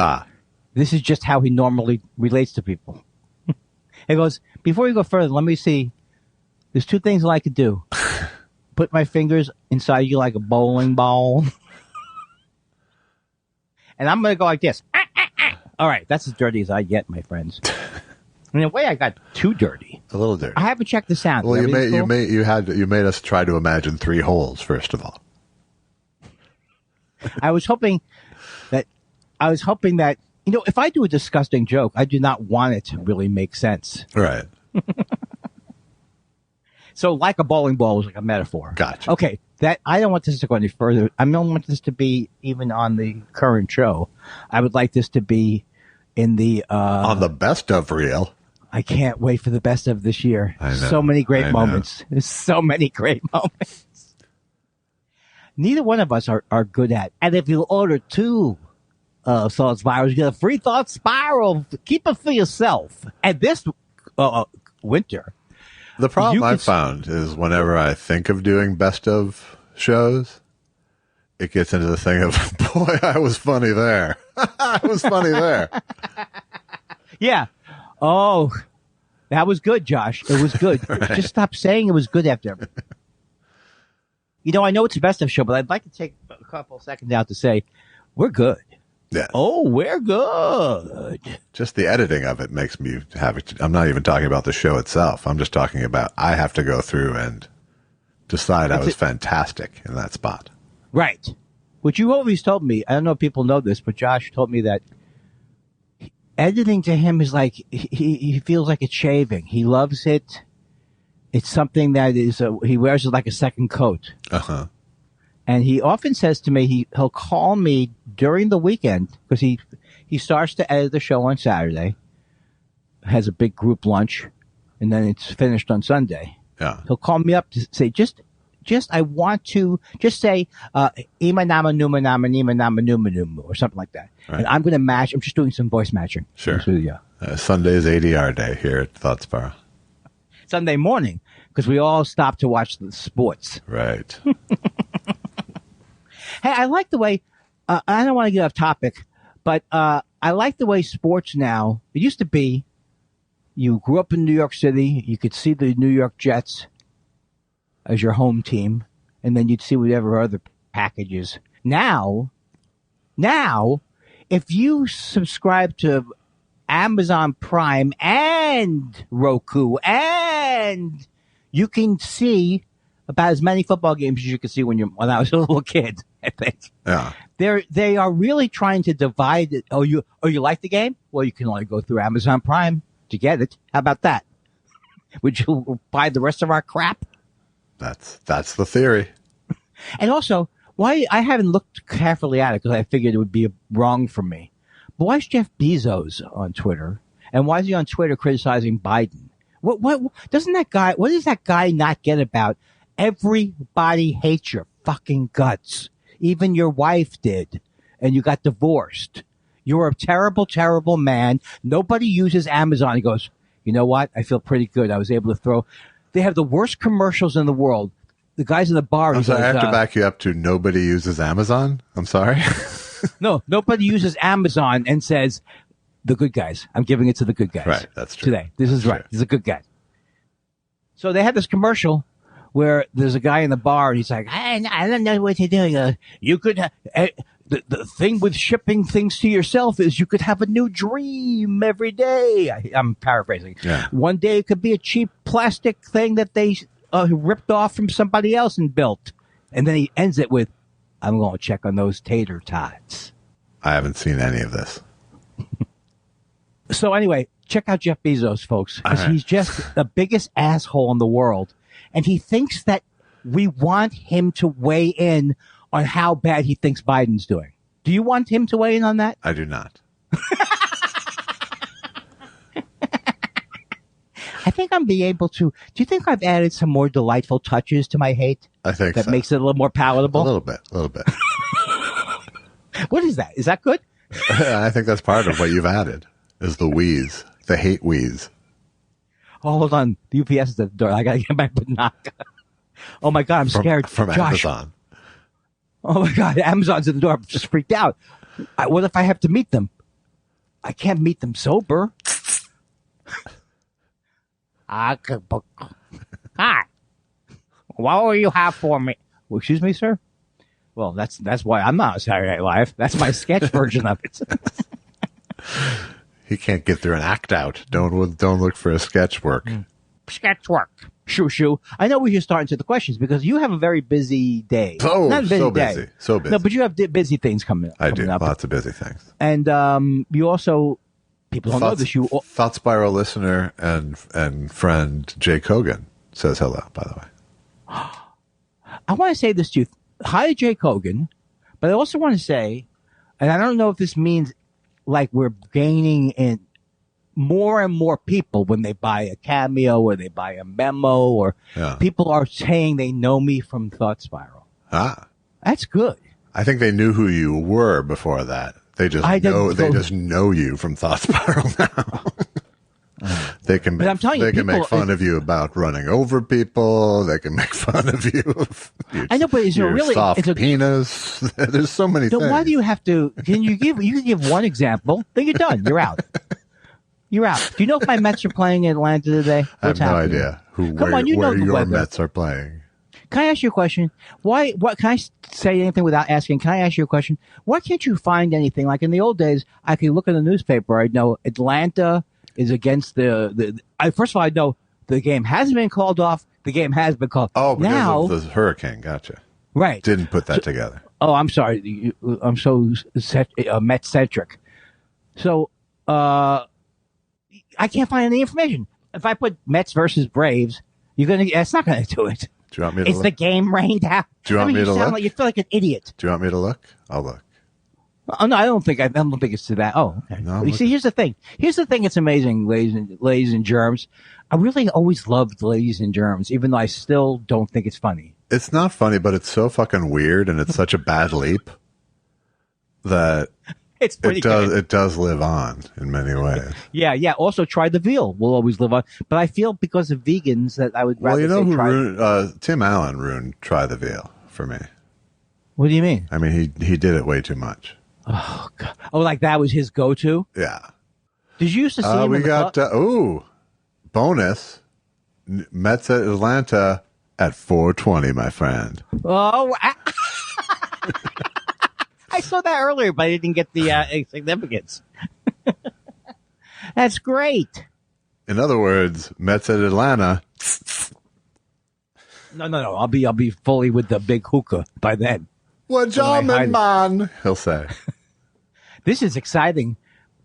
This is just how he normally relates to people. He goes, before you go further, let me see. There's 2 things I like to do. Put my fingers inside you like a bowling ball. And I'm going to go like this. All right, that's as dirty as I get, my friends. In a way, I got too dirty. A little dirty. I haven't checked the sound. Well, you made us try to imagine 3 holes first of all. I was hoping that if I do a disgusting joke, I do not want it to really make sense. Right. So, like a bowling ball was like a metaphor. Gotcha. Okay, I don't want this to go any further. I don't want this to be even on the current show. I would like this to be in the on the best of reel. I can't wait for the best of this year. I know, so many great moments. There's so many great moments. Neither one of us are good at. And if you order 2 thought spirals, you get a free thought spiral. Keep it for yourself. And this winter. The problem I've found is whenever I think of doing best of shows, it gets into the thing of, boy, I was funny there. I was funny there. Yeah. Oh, that was good, Josh. It was good. Right. Just stop saying it was good after everything. I know it's the best of show, but I'd like to take a couple seconds out to say, we're good. Yeah. Oh, we're good. Just the editing of it makes me have it. I'm not even talking about the show itself. I'm just talking about I have to go through and decide I was fantastic in that spot. Right. Which you always told me. I don't know if people know this, but Josh told me that editing to him is like, he feels like it's shaving. He loves it. It's something that is, he wears it like a second coat. Uh-huh. And he often says to me, he'll call me during the weekend because he starts to edit the show on Saturday, has a big group lunch, and then it's finished on Sunday. Yeah. He'll call me up to say, I want to just say, Ima Nama Numa Nama Nima Nama Numa Numa or something like that. Right. And I'm going to match. I'm just doing some voice matching. Sure. Yeah. Sunday's ADR day here at Thoughtsparrow. Sunday morning, because we all stop to watch the sports. Right. Hey, I like the way, I don't want to get off topic, but I like the way sports now, it used to be, you grew up in New York City, you could see the New York Jets as your home team, and then you'd see whatever other packages. Now, if you subscribe to Amazon Prime and Roku, and you can see about as many football games as you could see when I was a little kid, I think. Yeah. They are really trying to divide it. Oh, you like the game? Well, you can only go through Amazon Prime to get it. How about that? Would you buy the rest of our crap? That's the theory. And also, why I haven't looked carefully at it because I figured it would be wrong for me. But why is Jeff Bezos on Twitter? And why is he on Twitter criticizing Biden? What does that guy not get about? Everybody hates your fucking guts. Even your wife did. And you got divorced. You're a terrible, terrible man. Nobody uses Amazon. He goes, you know what? I feel pretty good. I was able to they have the worst commercials in the world. The guys in the bar. I have to back you up to nobody uses Amazon. I'm sorry. No, nobody uses Amazon and says, the good guys. I'm giving it to the good guys. Right, that's true. Today. This is right. This is a good guy. So they had this commercial where there's a guy in the bar and he's like, I don't know what to do. You could, the thing with shipping things to yourself is you could have a new dream every day. I'm paraphrasing. Yeah. One day it could be a cheap plastic thing that they ripped off from somebody else and built. And then he ends it with, I'm going to check on those tater tots. I haven't seen any of this. So anyway, check out Jeff Bezos, folks, because he's just the biggest asshole in the world. And he thinks that we want him to weigh in on how bad he thinks Biden's doing. Do you want him to weigh in on that? I do not. I think I'm be able to. Do you think I've added some more delightful touches to my hate? I think that makes it a little more palatable. A little bit. What is that? Is that good? I think that's part of what you've added is the wheeze, the hate wheeze. Oh, hold on. The UPS is at the door. I gotta get my knock. Oh my God, I'm scared. From Josh. Amazon. Oh my God, Amazon's at the door. I'm just freaked out. What if I have to meet them? I can't meet them sober. Hi. What will you have for me? Well, excuse me, sir? Well, that's why I'm not on Saturday Night Live. That's my sketch version of it. He can't get through an act out. Don't look for a sketch work. Sketch work. Shoo. I know we should start into the questions because you have a very busy day. Oh, not a busy so day. busy. So busy. No, but you have busy things coming up. I do. Lots of busy things. And you also, people don't know this. Thought Spiral listener and friend Jay Kogan says hello, by the way. I want to say this to you. Hi, Jay Kogan. But I also want to say, and I don't know if this means like we're gaining in more and more people when they buy a Cameo or they buy a Memo or people are saying they know me from Thought Spiral. That's good. I think they knew who you were before that. They just know you from Thought Spiral now. They can make fun of you about running over people. They can make fun of you. I know, but is it really soft penis? There's so many things. Why do you have to? You can give one example. Then you're done. You're out. You're out. Do you know if my Mets are playing in Atlanta today? I have no idea where your Mets are playing. Can I ask you a question? What can I say anything without asking? Can I ask you a question? Why can't you find anything? Like in the old days, I could look at the newspaper. I'd know Atlanta is against first of all, I know the game hasn't been called off. The game has been called. Oh, because of the hurricane. Gotcha. Right. Didn't put that together. Oh, I'm sorry. I'm so Met-centric. So, I can't find any information. If I put Mets versus Braves, it's not going to do it. Do you want me to look? It's the game rained out. Do you want me to look? You feel like an idiot. Do you want me to look? I'll look. Oh, no, I don't think it's to that. Oh, okay. No, you see, here's the thing. It's amazing, ladies and germs. I really always loved Ladies and Germs, even though I still don't think it's funny. It's not funny, but it's so fucking weird, and it's such a bad leap that it's pretty good. It does live on in many ways. Yeah. Also, Try the Veal will always live on. But I feel because of vegans that I would rather. Well, you know who ruined? Tim Allen ruined Try the Veal for me. What do you mean? I mean, he did it way too much. Oh, God. Oh, like that was his go-to? Yeah. Did you used to see him we in the got, club? bonus. Mets at Atlanta at 4:20, my friend. Oh, I saw that earlier, but I didn't get the significance. That's great. In other words, Mets at Atlanta. No. I'll be fully with the big hookah by then. What jamming, man? He'll say. This is exciting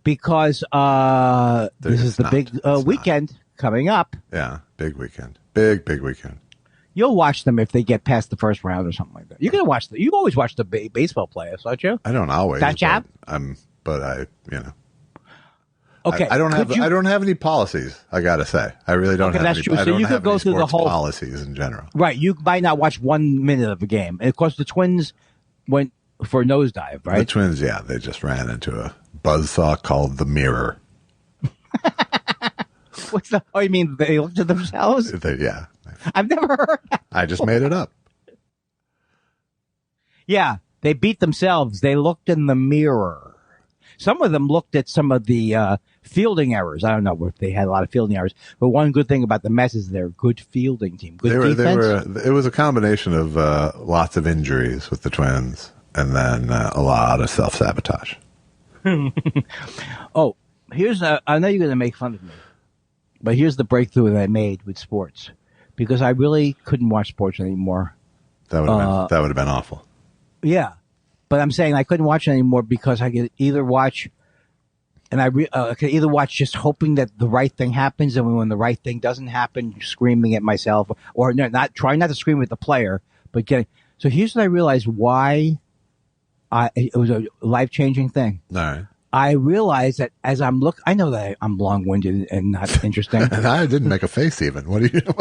because this is the big weekend coming up. Yeah, big weekend. Big weekend. You'll watch them if they get past the first round or something like that. You're gonna watch you always watch the baseball players, don't you? I don't always. That job? But I, you know. Okay. I don't have any policies. I gotta say, I really don't have. That's any, true. So you could go through the whole policies in general. Right. You might not watch 1 minute of a game, and of course the Twins went for a nosedive. Right. The Twins, yeah, they just ran into a buzzsaw called the mirror. What's the? Oh, you mean they looked at themselves? Yeah. I've never heard that. I just made it up. Yeah, they beat themselves. They looked in the mirror. Some of them looked at some of the fielding errors. I don't know if they had a lot of fielding errors, but one good thing about the Mets is they're a good fielding team. Good defense. It was a combination of lots of injuries with the Twins and then a lot of self-sabotage. Oh, I know you're going to make fun of me, but here's the breakthrough that I made with sports. Because I really couldn't watch sports anymore. That would have been awful. Yeah, but I'm saying I couldn't watch it anymore because I could either watch, and I could either watch just hoping that the right thing happens, and when the right thing doesn't happen, screaming at myself, or no, trying not to scream at the player, but getting. So here's what I realized why it was a life-changing thing. All right. I realized that as I know that I'm long-winded and not interesting. And I didn't make a face even. What do you know?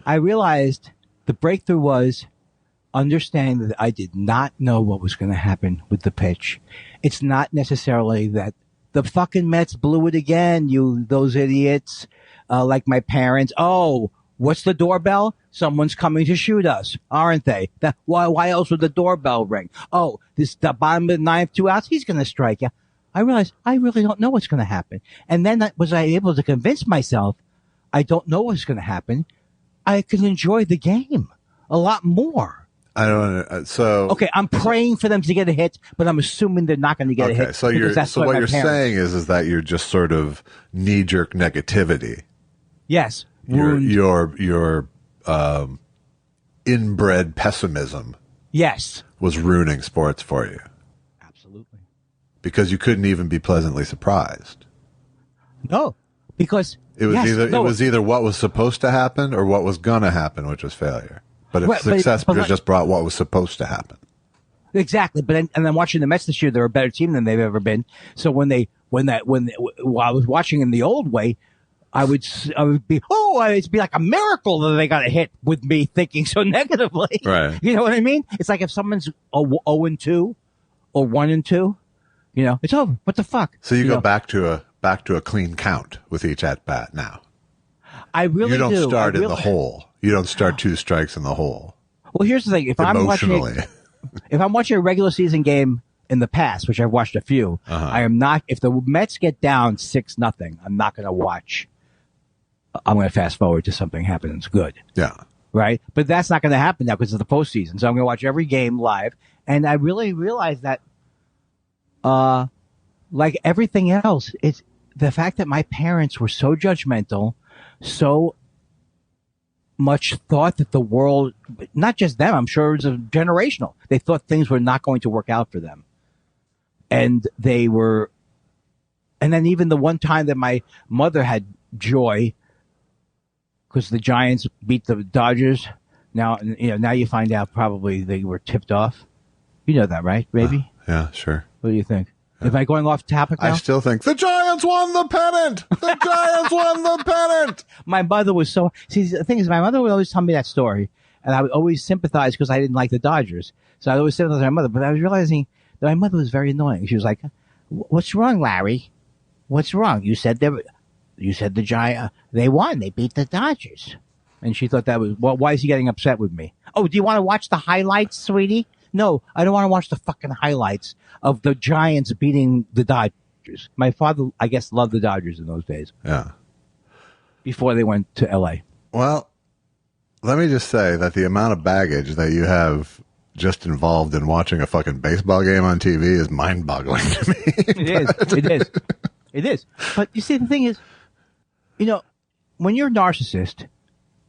I realized the breakthrough was understanding that I did not know what was going to happen with the pitch. It's not necessarily that the fucking Mets blew it again, those idiots, like my parents. Oh, what's the doorbell? Someone's coming to shoot us, aren't they? Why else would the doorbell ring? Oh, the bottom of the ninth, 2 outs, he's going to strike you. I realized I really don't know what's going to happen. And then was I able to convince myself I don't know what's going to happen. I can enjoy the game a lot more. I don't. So okay, I'm praying for them to get a hit, but I'm assuming they're not going to get a hit. So what you're saying is that you're just sort of knee-jerk negativity. Yes. Your inbred pessimism. Yes. Was ruining sports for you. Absolutely. Because you couldn't even be pleasantly surprised. No, because it was either what was supposed to happen or what was gonna happen, which was failure. But if success just brought what was supposed to happen. Exactly. But then watching the Mets this year, they're a better team than they've ever been. So while I was watching in the old way, it'd be like a miracle that they got a hit with me thinking so negatively. Right. You know what I mean? It's like if someone's 0-2 or 1-2, it's over. What the fuck? So you go back to a clean count with each at bat now. I really do. You don't start in the hole. You don't start 2 strikes in the hole. Well, here's the thing. If I'm watching a regular season game in the past, which I've watched a few, I am not. If the Mets get down 6-0, I'm not going to watch. I'm going to fast forward to something happens good. Yeah. Right? But that's not going to happen now because it's the postseason. So I'm going to watch every game live. And I really realized that, like everything else, it's the fact that my parents were so judgmental, so much thought that the world, not just them, I'm sure it was generational. They thought things were not going to work out for them. And then even the one time that my mother had joy, because the Giants beat the Dodgers. Now you find out probably they were tipped off. You know that, right, baby? Yeah, sure. What do you think? Yeah. Am I going off topic now? I still think the Giants won the pennant. The Giants won the pennant. My mother was the thing is, my mother would always tell me that story, and I would always sympathize because I didn't like the Dodgers. So I would always sympathize with my mother, but I was realizing that my mother was very annoying. She was like, "What's wrong, Larry? What's wrong? You said the Giants, they won. They beat the Dodgers. And she thought that was, well, why is he getting upset with me? Oh, do you want to watch the highlights, sweetie? No, I don't want to watch the fucking highlights of the Giants beating the Dodgers. My father, I guess, loved the Dodgers in those days. Yeah. Before they went to L.A. Well, let me just say that the amount of baggage that you have just involved in watching a fucking baseball game on TV is mind-boggling to me. It is. But you see, the thing is, when you're a narcissist,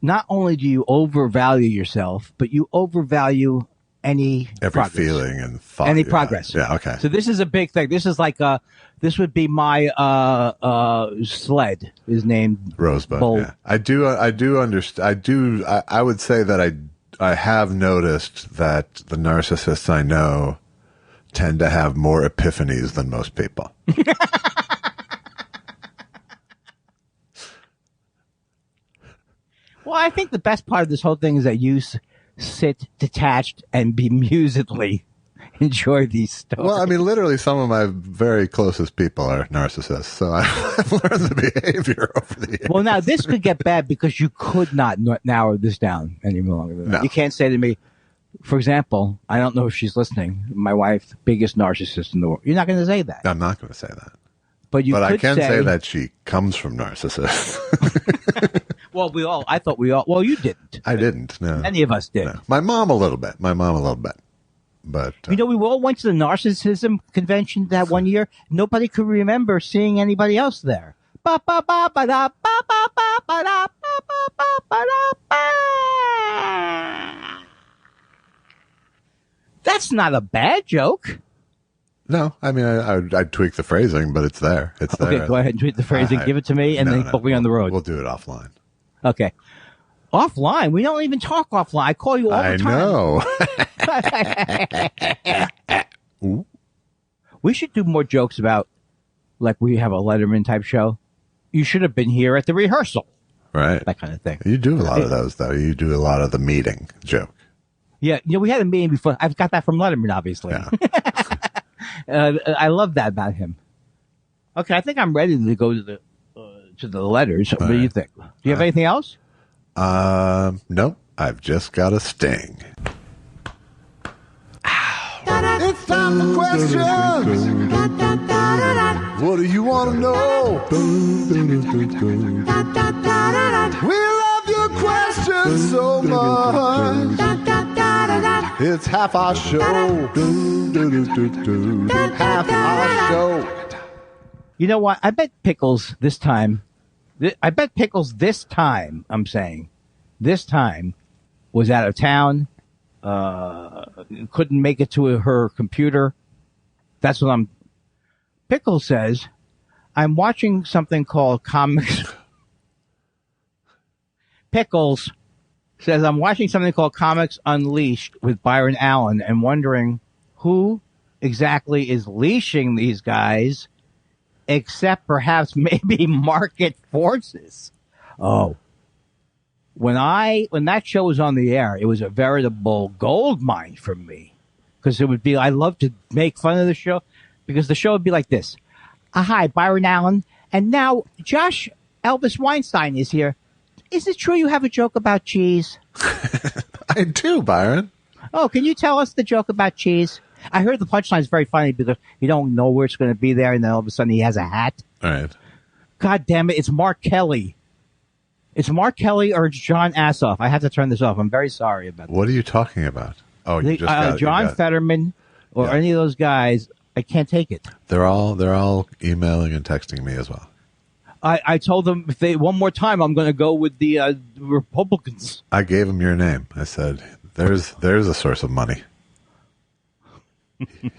not only do you overvalue yourself, but you overvalue every progress. Feeling and thought. Any progress. Yeah, okay. So this is a big thing. This is like this would be my sled is named Rosebud. Bull. Yeah. I do understand. I would say that I have noticed that the narcissists I know tend to have more epiphanies than most people. Well, I think the best part of this whole thing is that you sit detached and bemusedly enjoy these stories. Well, I mean, literally, some of my very closest people are narcissists, so I've learned the behavior over the years. Well, now, this could get bad because you could not narrow this down any longer than that. No. You can't say to me, for example, I don't know if she's listening, my wife, biggest narcissist in the world. You're not going to say that. I'm not going to say that. But I can say that she comes from narcissists. Well, well, you didn't. I didn't, no. Any of us did. No. My mom a little bit. But we all went to the narcissism convention that one year. Nobody could remember seeing anybody else there. That's not a bad joke. No, I mean, I'd tweak the phrasing, but it's there. It's there. Okay, go ahead and tweak the phrasing. Give it to me, and then book me on the road. We'll do it offline. Okay. Offline? We don't even talk offline. I call you all the time. I know. We should do more jokes about, like, we have a Letterman type show. You should have been here at the rehearsal. Right. That kind of thing. You do a lot of those, though. You do a lot of the meeting joke. Yeah. We had a meeting before. I've got that from Letterman, obviously. Yeah. I love that about him. Okay, I think I'm ready to go to the letters. What do you think? Do you have anything else? No. I've just got a sting. It's time for questions. What do you want to know? We love your questions so much. It's half our show. Half our show. You know what? I bet Pickles this time, I'm saying, this time was out of town, couldn't make it to her computer. That's what Pickles says, I'm watching something called Comics. Pickles says, I'm watching something called Comics Unleashed with Byron Allen and wondering who exactly is leashing these guys, except perhaps maybe market forces. Oh. When that show was on the air, it was a veritable gold mine for me. Because it would be, I love to make fun of the show, because the show would be like this. Hi, Byron Allen. And now Josh Elvis Weinstein is here. Is it true you have a joke about cheese? I do, Byron. Oh, can you tell us the joke about cheese? I heard the punchline is very funny because you don't know where it's going to be there, and then all of a sudden he has a hat. All right. God damn it, it's Mark Kelly. It's Mark Kelly or it's John Assoff. I have to turn this off. I'm very sorry about that. What are you talking about? Oh, you just got John Fetterman or any of those guys. I can't take it. They're all emailing and texting me as well. I told them if they one more time, I'm going to go with the Republicans. I gave them your name. I said, "There's a source of money."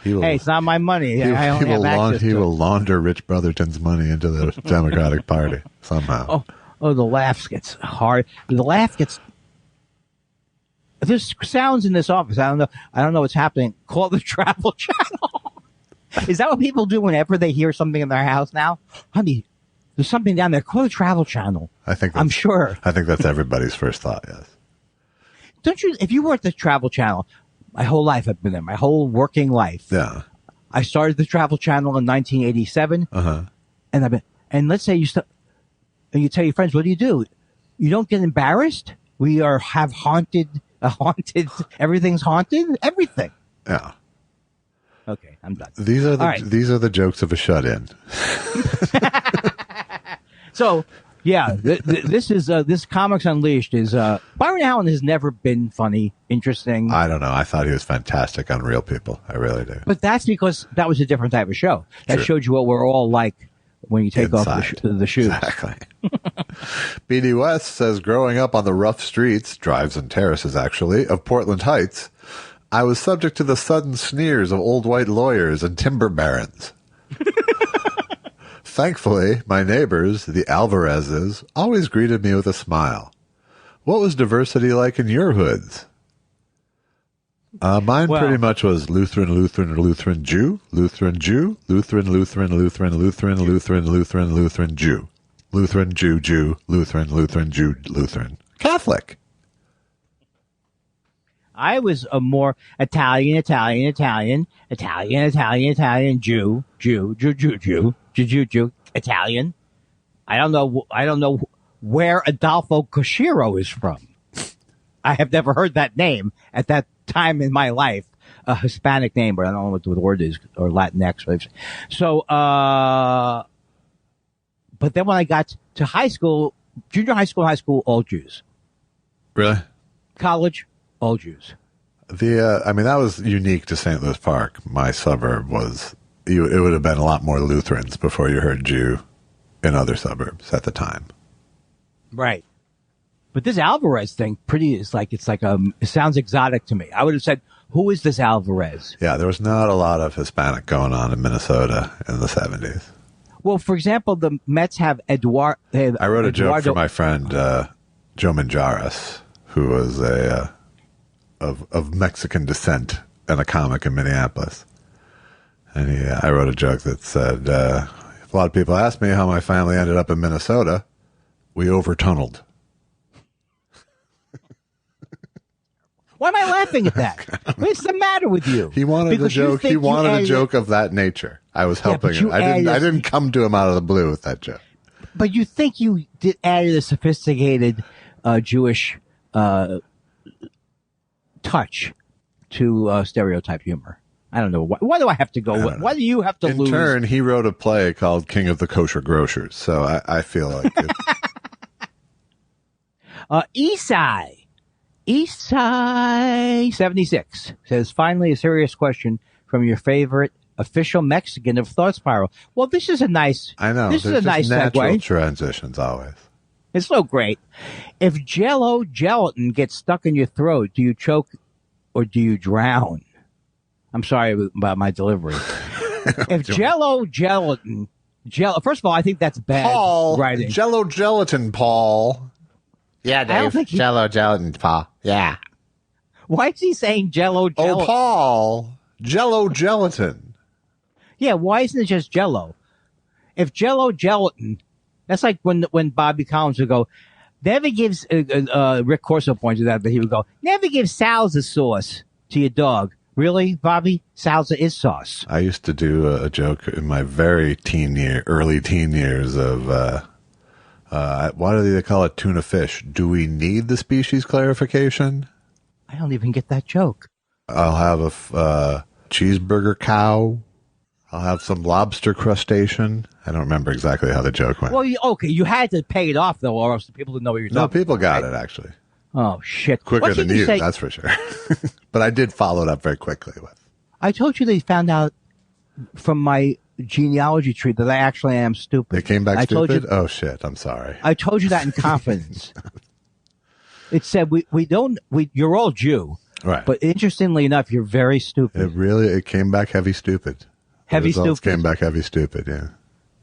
Hey, it's not my money. I only have access to it. He will launder Rich Brotherton's money into the Democratic Party somehow. Oh, the laugh gets hard. The laugh gets. There's sounds in this office. I don't know what's happening. Call the Travel Channel. Is that what people do whenever they hear something in their house now? Honey, there's something down there. Call the Travel Channel. I'm sure. I think that's everybody's first thought, yes. Don't you, if you were at the Travel Channel, my whole life I've been there, my whole working life. Yeah. I started the Travel Channel in 1987. Uh-huh. And let's say and you tell your friends, what do? You don't get embarrassed? We have haunted, everything's haunted? Everything. Yeah. Okay, I'm done. These are the jokes of a shut-in. So, yeah, this Comics Unleashed is, Byron Allen has never been funny, interesting. I don't know. I thought he was fantastic on Real People. I really do. But that's because that was a different type of show. That showed you what we're all like when you take off the shoes. Exactly. B.D. West says, growing up on the rough streets, drives and terraces actually, of Portland Heights, I was subject to the sudden sneers of old white lawyers and timber barons. Thankfully, my neighbors, the Alvarezes, always greeted me with a smile. What was diversity like in your hoods? Mine pretty much was Lutheran, Jew, Lutheran, Jew, Lutheran, Jew. Lutheran, Jew, Lutheran, Jew, Lutheran. Catholic. I was a more Italian, Jew, Italian. I don't know where Adolfo Coshiro is from. I have never heard that name at that time in my life, a Hispanic name, but I don't know what the word is, or Latinx. So, but then when I got to high school, junior high school, all Jews. Really? College, all Jews. I mean, that was unique to St. Louis Park. My suburb was, it would have been a lot more Lutherans before you heard Jew in other suburbs at the time. Right. But this Alvarez thing it sounds exotic to me. I would have said, who is this Alvarez? Yeah, there was not a lot of Hispanic going on in Minnesota in the 70s. Well, for example, the Mets have I wrote a joke for my friend Joe Manjares, who was of Mexican descent and a comic in Minneapolis. And I wrote a joke that said, a lot of people ask me how my family ended up in Minnesota. We overtunneled. Why am I laughing at that? What's the matter with you? He wanted a joke. He wanted a joke of that nature. I was helping him. I didn't come to him out of the blue with that joke. But you think you added a sophisticated Jewish touch to stereotype humor. I don't know. Why do I have to go? Why do you have to lose? In turn, he wrote a play called King of the Kosher Grocers. So I feel like Eastside 76 says, finally a serious question from your favorite official Mexican of Thought Spiral. Well, this is a nice, I know. This is a nice natural segue. Transitions always. It's so great. If gelatin gets stuck in your throat, do you choke or do you drown? I'm sorry about my delivery. If gelatin, first of all, I think that's bad writing. Gelatin, Paul. Yeah, Dave. Gelatin, Paul. Yeah. Why is he saying Jello? Oh, Paul. Gelatin. Yeah, why isn't it just Jello? If gelatin, that's like when Bobby Collins would go, never gives, Rick Corso pointed out that he would go, never give salsa sauce to your dog. Really, Bobby? Salsa is sauce. I used to do a joke in my very early teen years of, why do they call it tuna fish? Do we need the species clarification? I don't even get that joke. I'll have a cheeseburger cow. I'll have some lobster crustacean. I don't remember exactly how the joke went. Well, okay, you had to pay it off, though, or else the people didn't know what you were talking about. No, people got right? it, actually. Oh, shit. Quicker than you, that's for sure. But I did follow it up very quickly with. I told you they found out from my genealogy tree that I actually am stupid. They came back stupid? Oh, shit. I'm sorry. I told you that in confidence. It said, you're all Jew. Right. But interestingly enough, you're very stupid. It came back heavy stupid. Heavy stupid? Came back heavy stupid, yeah.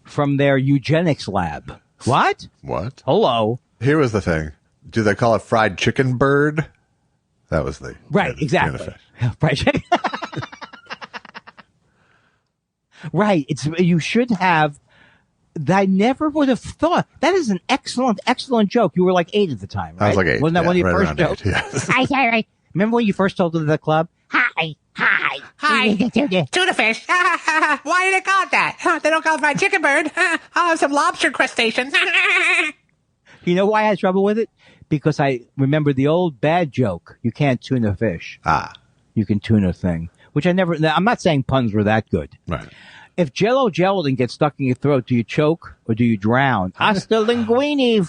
From their eugenics lab. What? What? Hello. Here was the thing. Do they call it fried chicken bird? That was the... Right, exactly. Fried chicken. Right. You should have... I never would have thought. That is an excellent joke. You were like 8 at the time, right? I was like 8. Wasn't that one of your first jokes? Yes. Hi. Remember when you first told it to the club? Hi. Tuna fish. Why do they call it that? They don't call it fried chicken bird. I'll have some lobster crustacean. You know why I had trouble with it? Because I remember the old bad joke. You can't tune a fish. You can tune a thing. Which I'm not saying puns were that good. Right. If Jello gelatin gets stuck in your throat, do you choke or do you drown? Hasta linguini,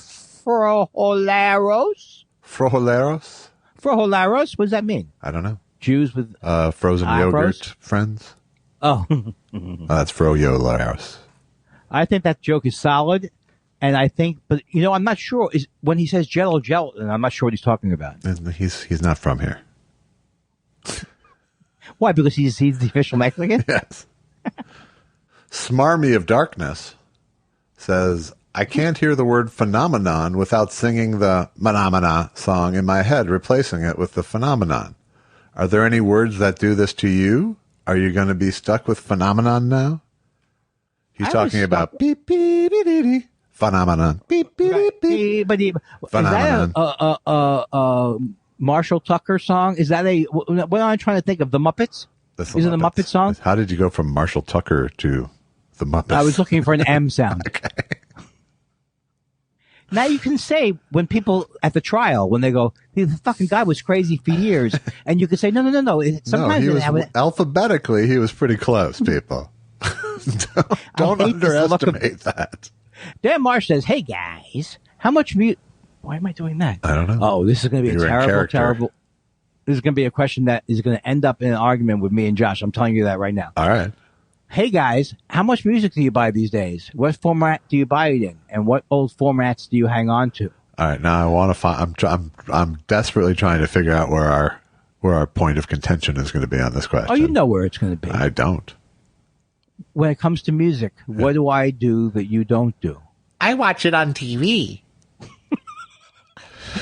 frijolaros? Frijolaros? Frijolaros? What does that mean? I don't know. Jews with frozen yogurt friends? Oh. That's frijolaros. I think that joke is solid. And I think, but I'm not sure. When he says Jello gelatin, I'm not sure what he's talking about. He's not from here. Why? Because he's the official Mexican? Yes. Smarmy of Darkness says, I can't hear the word phenomenon without singing the Phenomena song in my head, replacing it with the phenomenon. Are there any words that do this to you? Are you going to be stuck with phenomenon now? He's talking about beep, beep, beep, beep, beep. Phenomenon. Beep, beep, beep, beep. Phenomenon. Is that a Marshall Tucker song? Is that what am I trying to think of? The Muppets? Is it the Muppet song? How did you go from Marshall Tucker to the Muppets? I was looking for an M sound. Okay. Now you can say when people at the trial, when they go, the fucking guy was crazy for years, and you can say, no. Sometimes alphabetically, he was pretty close, people. don't underestimate that. Dan Marsh says, hey guys, how much why am I doing that? I don't know. Oh, this is going to be terrible. This is going to be a question that is going to end up in an argument with me and Josh. I'm telling you that right now. All right. Hey guys, how much music do you buy these days? What format do you buy it in? And what old formats do you hang on to? All right. Now I want to find, I'm desperately trying to figure out where our point of contention is going to be on this question. Oh, you know where it's going to be. I don't. When it comes to music, what do I do that you don't do? I watch it on TV.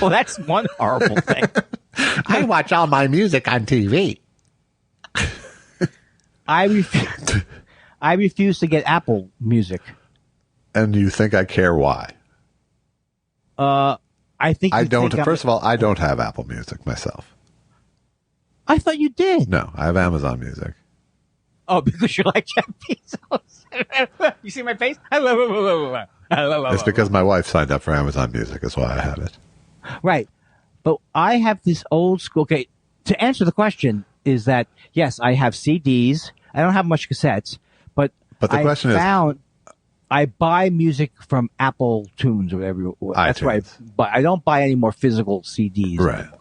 Well, that's one horrible thing. I watch all my music on TV. I refuse to get Apple Music. And you think I care why? I think I don't. First of all, I don't have Apple Music myself. I thought you did. No, I have Amazon Music. Oh, because you like Jeff Bezos. You see my face? It's because my wife signed up for Amazon Music. That's why I have it. Right. But I have this old school. Okay, to answer the question is that, yes, I have CDs. I don't have much cassettes. But the question is, I buy music from Apple Tunes or whatever. That's why I don't buy any more physical CDs. Right. Anymore.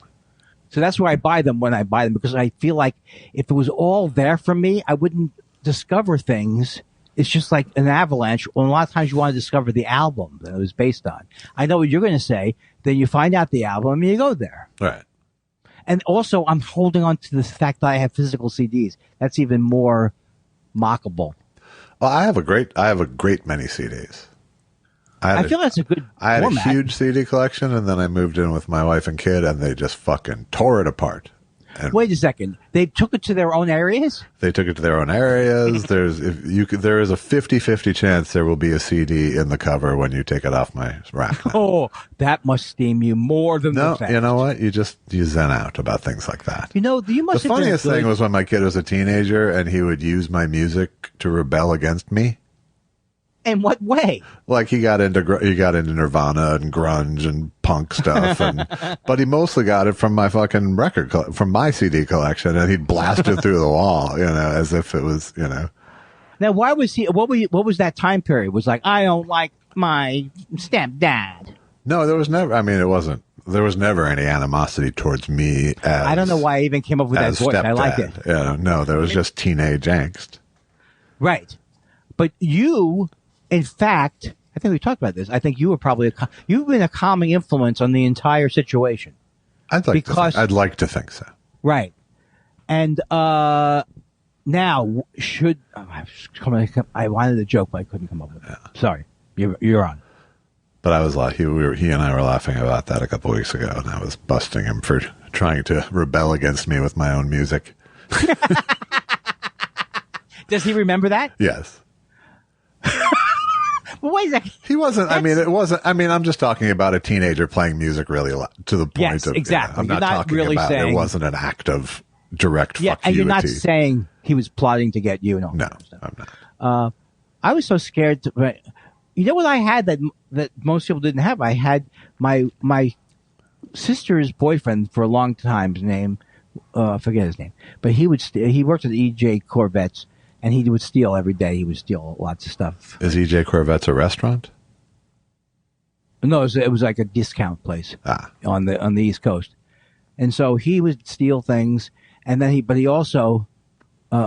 So that's where I buy them when I buy them, because I feel like if it was all there for me, I wouldn't discover things. It's just like an avalanche. Well, a lot of times you want to discover the album that it was based on. I know what you're going to say. Then you find out the album and you go there. Right. And also, I'm holding on to the fact that I have physical CDs. That's even more mockable. Well, I have a great many CDs. I feel that's a good I had format. a huge CD collection, and then I moved in with my wife and kid, and they just fucking tore it apart. And wait a second. They took it to their own areas? They took it to their own areas. There is a 50-50 chance there will be a CD in the cover when you take it off my rack now. Oh, that must steam you more than the fact. You know what? You zen out about things like that. You know, you must the have funniest been thing was when my kid was a teenager and he would use my music to rebel against me. In what way? Like he got into Nirvana and grunge and punk stuff, but he mostly got it from my fucking from my CD collection, and he'd blast it through the wall, as if it was, Now, why was he? What was that time period? Was like, I don't like my stepdad. No, there was never. I mean, it wasn't. There was never any animosity towards me. I don't know why I even came up with that voice. Stepdad. I like it. Yeah, no, there was just teenage angst. Right, but you. In fact, I think we talked about this. I think you were probably you've been a calming influence on the entire situation. I'd like to think so. Right. And now I wanted a joke, but I couldn't come up with it. Yeah. Sorry, you're on. But I was like, he and I were laughing about that a couple weeks ago, and I was busting him for trying to rebel against me with my own music. Does he remember that? Yes. Well, wait a second. He wasn't. It wasn't. I'm just talking about a teenager playing music really to the point yes, of. exactly. I'm not talking really about saying, it wasn't an act of direct. Yeah, fuck and you're not you. saying he was plotting to get you. No, I'm not. I was so scared. You know what I had that most people didn't have? I had my sister's boyfriend for a long time. His name, I forget his name, but he worked at EJ Corvettes, and he would steal every day. He would steal lots of stuff. Is EJ Corvettes a restaurant? No, it was like a discount place on the East Coast, and so he would steal things, and then he also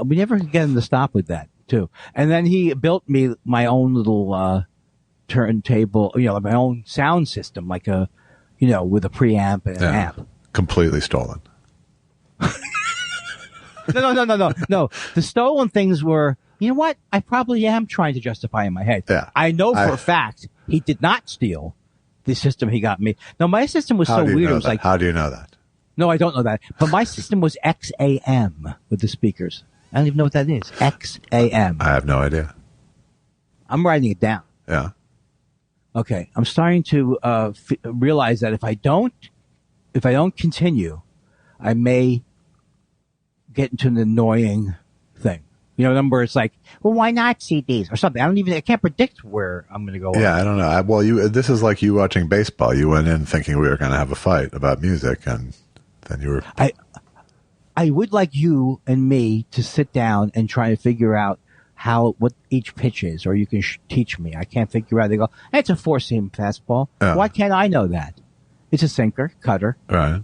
we never could get him to stop with that too. And then he built me my own little turntable, my own sound system, like a, with a preamp and an amp. Completely stolen. No. The stolen things were, you know what? I probably am trying to justify in my head. Yeah. I know for a fact he did not steal the system he got me. No, my system was so weird. It was like, how do you know that? No, I don't know that. But my system was XAM with the speakers. I don't even know what that is. XAM. I have no idea. I'm writing it down. Yeah. Okay. I'm starting to realize that if I don't continue, I may get into an annoying thing. Number it's like, well, why not CDs or something? I can't predict where I'm going to go. Yeah, I don't know. This is like you watching baseball. You went in thinking we were going to have a fight about music, and then you were. I would like you and me to sit down and try to figure out what each pitch is, or you can teach me. I can't figure out. They go, hey, it's a 4-seam fastball. Yeah. Why can't I know that? It's a sinker, cutter. Right.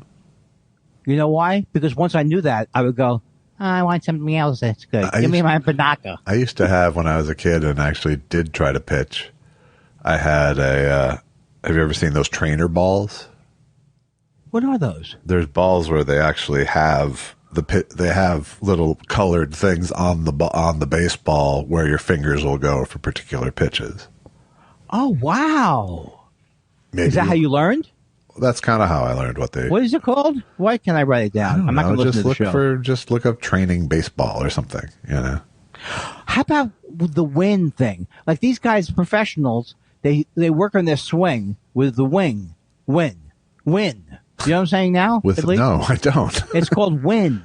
You know why? Because once I knew that, I would go, I want something else that's good. Give me my Banaka. I used to have, when I was a kid and actually did try to pitch, I had have you ever seen those trainer balls? What are those? There's balls where they actually have they have little colored things on the baseball where your fingers will go for particular pitches. Oh, wow. Is that how you learned? That's kind of how I learned what is it called? Why can't I write it down? I'm not going to listen to the show. Just look up training baseball or something, How about the win thing? Like these guys, professionals, they work on their swing with the wing. Win. You know what I'm saying now? No, I don't. It's called win.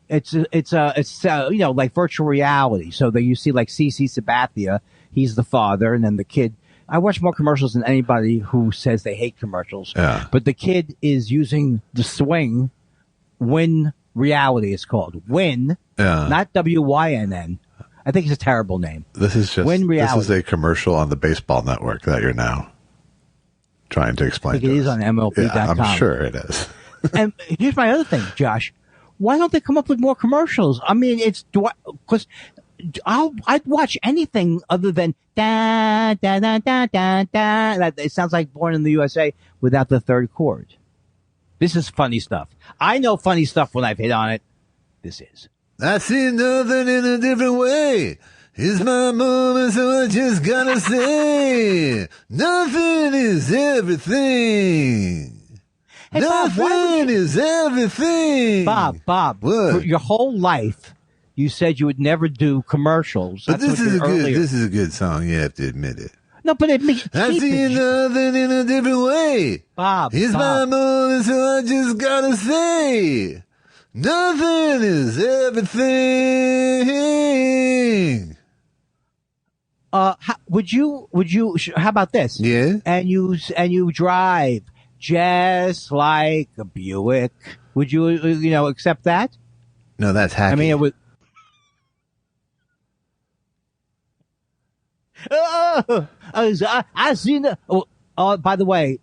It's like virtual reality. So that you see like CC Sabathia, he's the father, and then the kid. I watch more commercials than anybody who says they hate commercials. Yeah. But the kid is using the swing. Win reality is called. Win. Yeah. Not WYNN. I think it's a terrible name. This is Win reality. This is a commercial on the Baseball Network that you're now trying to explain. I think it is on MLB.com. Yeah, I'm sure it is. And here's my other thing, Josh. Why don't they come up with more commercials? I mean, because I'd watch anything other than da da da da da da. It sounds like Born in the USA without the third chord. This is funny stuff. I know funny stuff when I've hit on it. This is. I see nothing in a different way. It's my moment, so I just gotta say, nothing is everything. Hey, nothing is everything. Bob, what? For your whole life, you said you would never do commercials. But this is a good song. You have to admit it. No, but it makes. I see nothing in a different way. Bob, it's my moment, so I just gotta say, nothing is everything. How about this? Yeah. And you drive just like a Buick. Would you, accept that? No, that's hacky. I mean, it would. I seen the. By the way,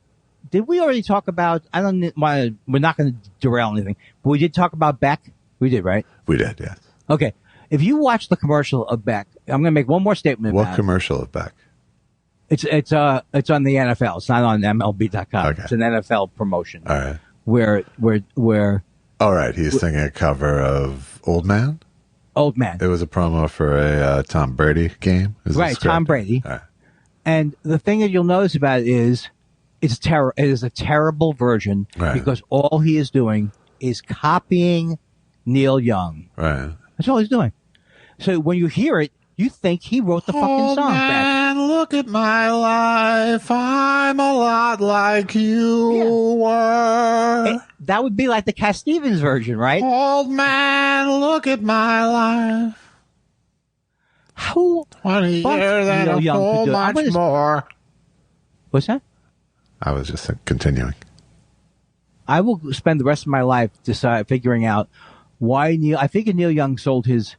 did we already talk about? We're not going to derail anything, but we did talk about Beck. We did, right? We did, yes. Okay. If you watch the commercial of Beck, I'm going to make one more statement. What commercial of Beck? It's on the NFL. It's not on MLB.com. Okay. It's an NFL promotion. All right. Where. All right. He's singing a cover of Old Man. Old Man. It was a promo for a Tom Brady game. Right. Tom Brady. All right. And the thing that you'll notice about it is it is a terrible version because all he is doing is copying Neil Young. Right. That's all he's doing. So when you hear it, you think he wrote the fucking song. Man, look at my life. I'm a lot like you were. That would be like the Cat Stevens version, right? Old man, look at my life. Who? 20 years and Neil a Young whole could do it. much more. What's that? I was just continuing. I will spend the rest of my life figuring out why Neil. I think Neil Young sold his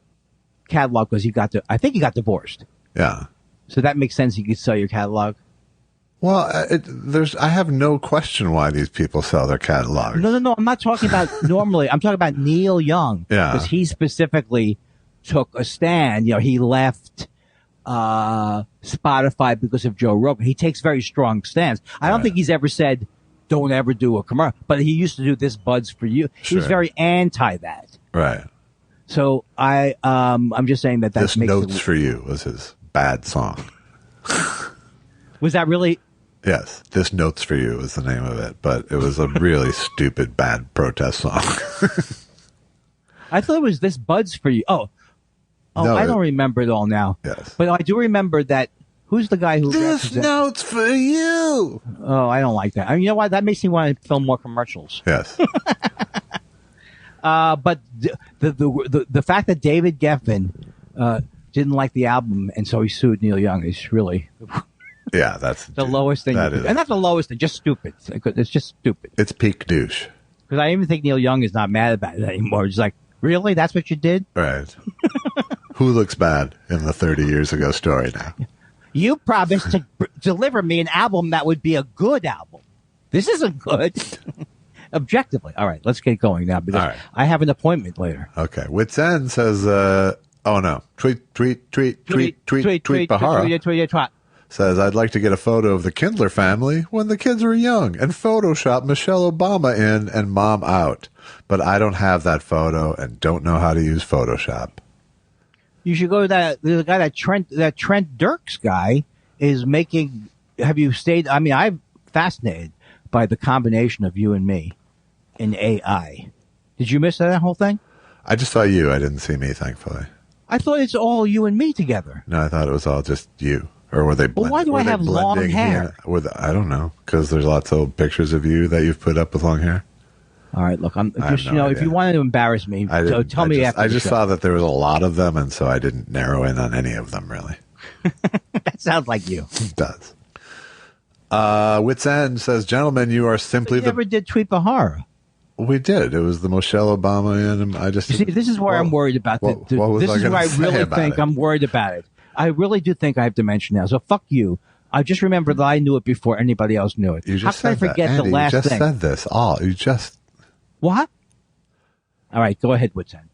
catalog because I think he got divorced. Yeah. So that makes sense. You could sell your catalog. Well, I have no question why these people sell their catalogs. No. I'm not talking about normally. I'm talking about Neil Young. Yeah. Because he specifically took a stand. You know, he left Spotify because of Joe Rogan. He takes very strong stands. I don't think he's ever said, don't ever do a commercial. But he used to do This Bud's for You. He was very anti that. Right. So I'm just saying that This Notes for You was his bad song. Was that really? Yes. This Notes for You was the name of it, but it was a really stupid, bad protest song. I thought it was This Bud's for You. Oh, no, I don't remember it all now. Yes. But I do remember that. Who's the guy who? This Note's for You. Oh, I don't like that. I mean, you know what? That makes me want to film more commercials. Yes. But the fact that David Geffen didn't like the album and so he sued Neil Young is really that's the lowest thing. And not the lowest thing, just stupid. It's just stupid. It's peak douche. Because I even think Neil Young is not mad about it anymore. He's like, really? That's what you did? Right. Who looks bad in the 30 years ago story now? You promised to deliver me an album that would be a good album. This isn't good. Objectively. All right, let's get going now because I have an appointment later. Okay. Wits End says, oh no. Tweet Bahara. Says, I'd like to get a photo of the Kindler family when the kids were young and Photoshop Michelle Obama in and mom out. But I don't have that photo and don't know how to use Photoshop. You should go to the guy that Trent Dirks guy is making. Have you stayed? I mean, I'm fascinated by the combination of you and me in AI. Did you miss that whole thing? I just saw you. I didn't see me, thankfully. I thought it's all you and me together. No, I thought it was all just you. Or were they blending? Well, why do I have long hair? I don't know. Because there's lots of old pictures of you that you've put up with long hair. All right, look, I'm just, if you wanted to embarrass me, so tell me after. I just saw that there was a lot of them, and so I didn't narrow in on any of them, really. That sounds like you. It does. Wits End says, gentlemen, you are simply the... never did Tweet Bahara. We did. It was the Michelle Obama, and I just... You see, this is where I'm worried about. This is where I really think I'm worried about it. I really do think I have dementia now, so fuck you. I just remember that I knew it before anybody else knew it. You just How can I forget Andy, the last thing? You just said this. You just... What? All right, go ahead, Wits End.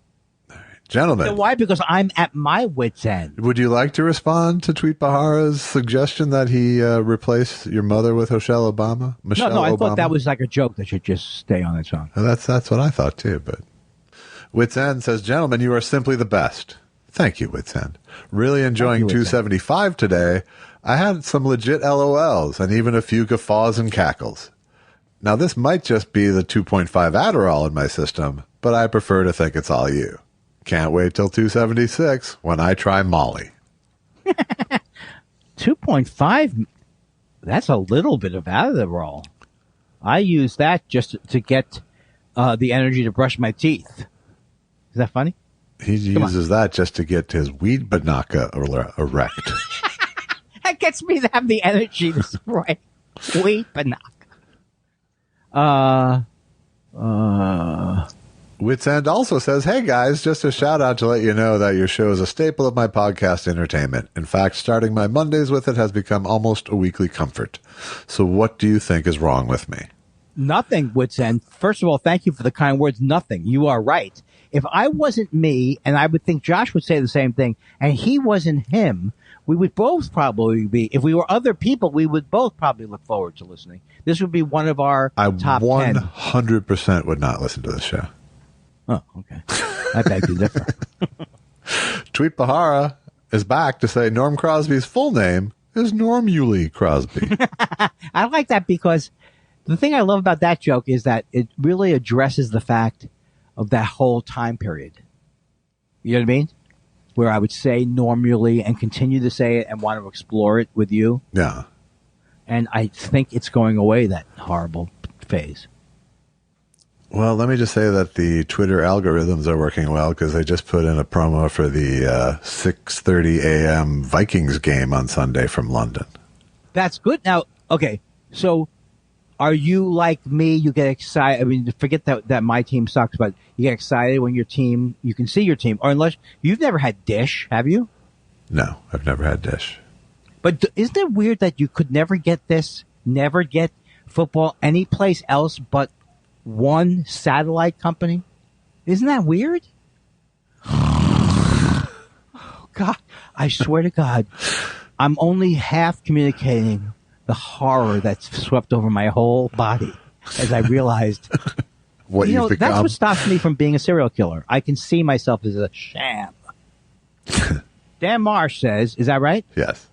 All right. Gentlemen. So why? Because I'm at my wits' end. Would you like to respond to Tweet Bahara's suggestion that he replace your mother with Michelle Obama? No, I thought that was like a joke that should just stay on its own. Well, that's what I thought too. But Wits End says, gentlemen, you are simply the best. Thank you, Wits End. Really enjoying 275 today. I had some legit LOLs and even a few guffaws and cackles. Now, this might just be the 2.5 Adderall in my system, but I prefer to think it's all you. Can't wait till 276 when I try Molly. 2.5? That's a little bit of Adderall. I use that just to get the energy to brush my teeth. Is that funny? He uses that just to get his weed banaka erect. That gets me to have the energy to spray weed banaka. Wits End also says, hey guys, just a shout out to let you know that your show is a staple of my podcast entertainment. In fact, starting my Mondays with it has become almost a weekly comfort. So what do you think is wrong with me? Nothing, Wits End. First of all, thank you for the kind words. Nothing. You are right. If I wasn't me, and I would think Josh would say the same thing, and he wasn't him, we would both probably be, if we were other people, we would both probably look forward to listening. This would be one of our top 10. I 100% would not listen to this show. Oh, okay. I beg to differ. Tweet Bahara is back to say Norm Crosby's full name is Norm Yulee Crosby. I like that because the thing I love about that joke is that it really addresses the fact of that whole time period. You know what I mean? Where I would say Norm Yulee and continue to say it and want to explore it with you. Yeah. And I think it's going away, that horrible phase. Well, let me just say that the Twitter algorithms are working well because they just put in a promo for the 6:30 a.m. Vikings game on Sunday from London. That's good. Now, okay, so are you like me? You get excited. I mean, forget that my team sucks, but you get excited when you can see your team. Or unless you've never had Dish, have you? No, I've never had Dish. But isn't it weird that you could never get football anyplace else but one satellite company? Isn't that weird? Oh, God, I swear to God, I'm only half communicating the horror that's swept over my whole body as I realized what you've become. That's what stops me from being a serial killer. I can see myself as a sham. Dan Marsh says, is that right? Yes.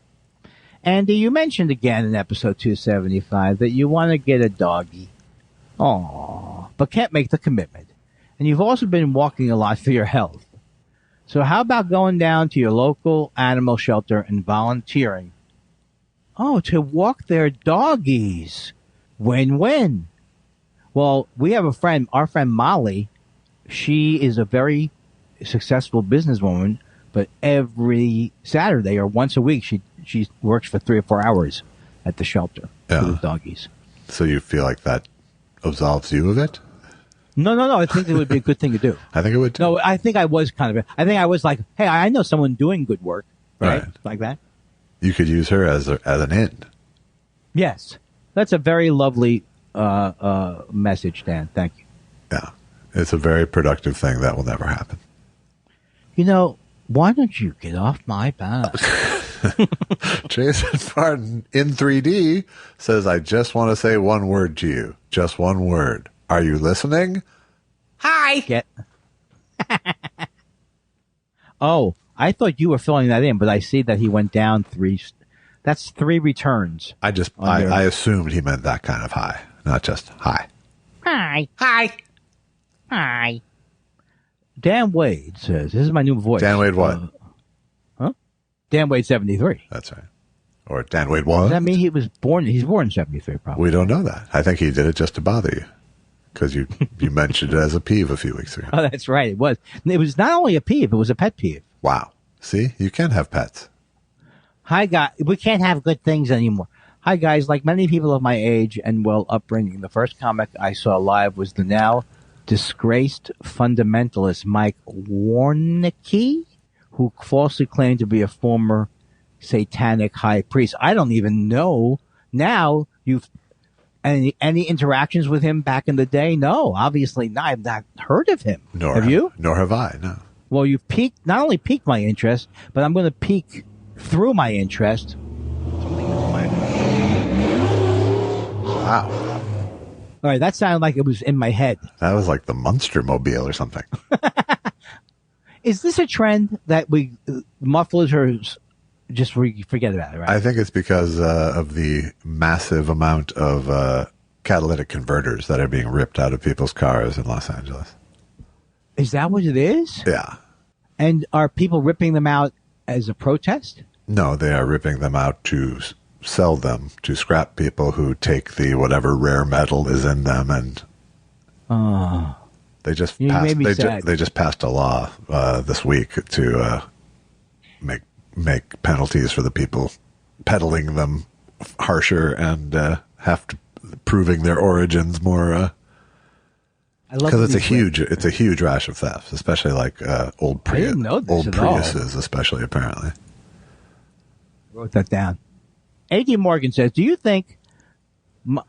Andy, you mentioned again in episode 275 that you want to get a doggy. Aww, but can't make the commitment. And you've also been walking a lot for your health. So how about going down to your local animal shelter and volunteering? Oh, to walk their doggies. Win-win. Well, we have a friend, our friend Molly. She is a very successful businesswoman, but every Saturday or once a week, she works for 3 or 4 hours at the shelter for the doggies. So you feel like that absolves you of it? No. I think it would be a good thing to do. I think it would too. No, I think I was I think I was like, hey, I know someone doing good work, right? Like that. You could use her as an end. Yes. That's a very lovely message, Dan. Thank you. Yeah. It's a very productive thing that will never happen. Why don't you get off my back? Jason Martin in 3D says, I just want to say one word to you. Just one word. Are you listening? Hi. Oh, I thought you were filling that in, but I see that he went down 3. That's 3 returns. I assumed he meant that kind of hi, not just hi. Hi. Dan Wade says, this is my new voice. Dan Wade what? Dan Wade 73. That's right. Or Dan Wade what? Does that mean he's born in 73 probably? We don't know that. I think he did it just to bother you. Because you mentioned it as a peeve a few weeks ago. Oh, that's right. It was. It was not only a peeve, it was a pet peeve. Wow. See, you can have pets. Hi, guys. We can't have good things anymore. Hi, guys. Like many people of my age and well upbringing, the first comic I saw live was the now disgraced fundamentalist Mike Warnicki, who falsely claimed to be a former satanic high priest. I don't even know now. You've any interactions with him back in the day? No, obviously not. I've not heard of him. Have you? Nor have I. No. Well, you've not only piqued my interest, but I'm going to peek through my interest. Wow. All right, that sounded like it was in my head. That was like the Munster Mobile or something. Is this a trend that mufflers are just forget about it, right? I think it's because of the massive amount of catalytic converters that are being ripped out of people's cars in Los Angeles. Is that what it is? Yeah. And are people ripping them out as a protest? No, they are ripping them out to sell them to scrap people who take the whatever rare metal is in them, and they just passed a law this week to make penalties for the people peddling them harsher and have to proving their origins more. Because it's a huge rash of thefts, especially like old Priuses, especially apparently. Wrote that down. A.D. Morgan says, do you think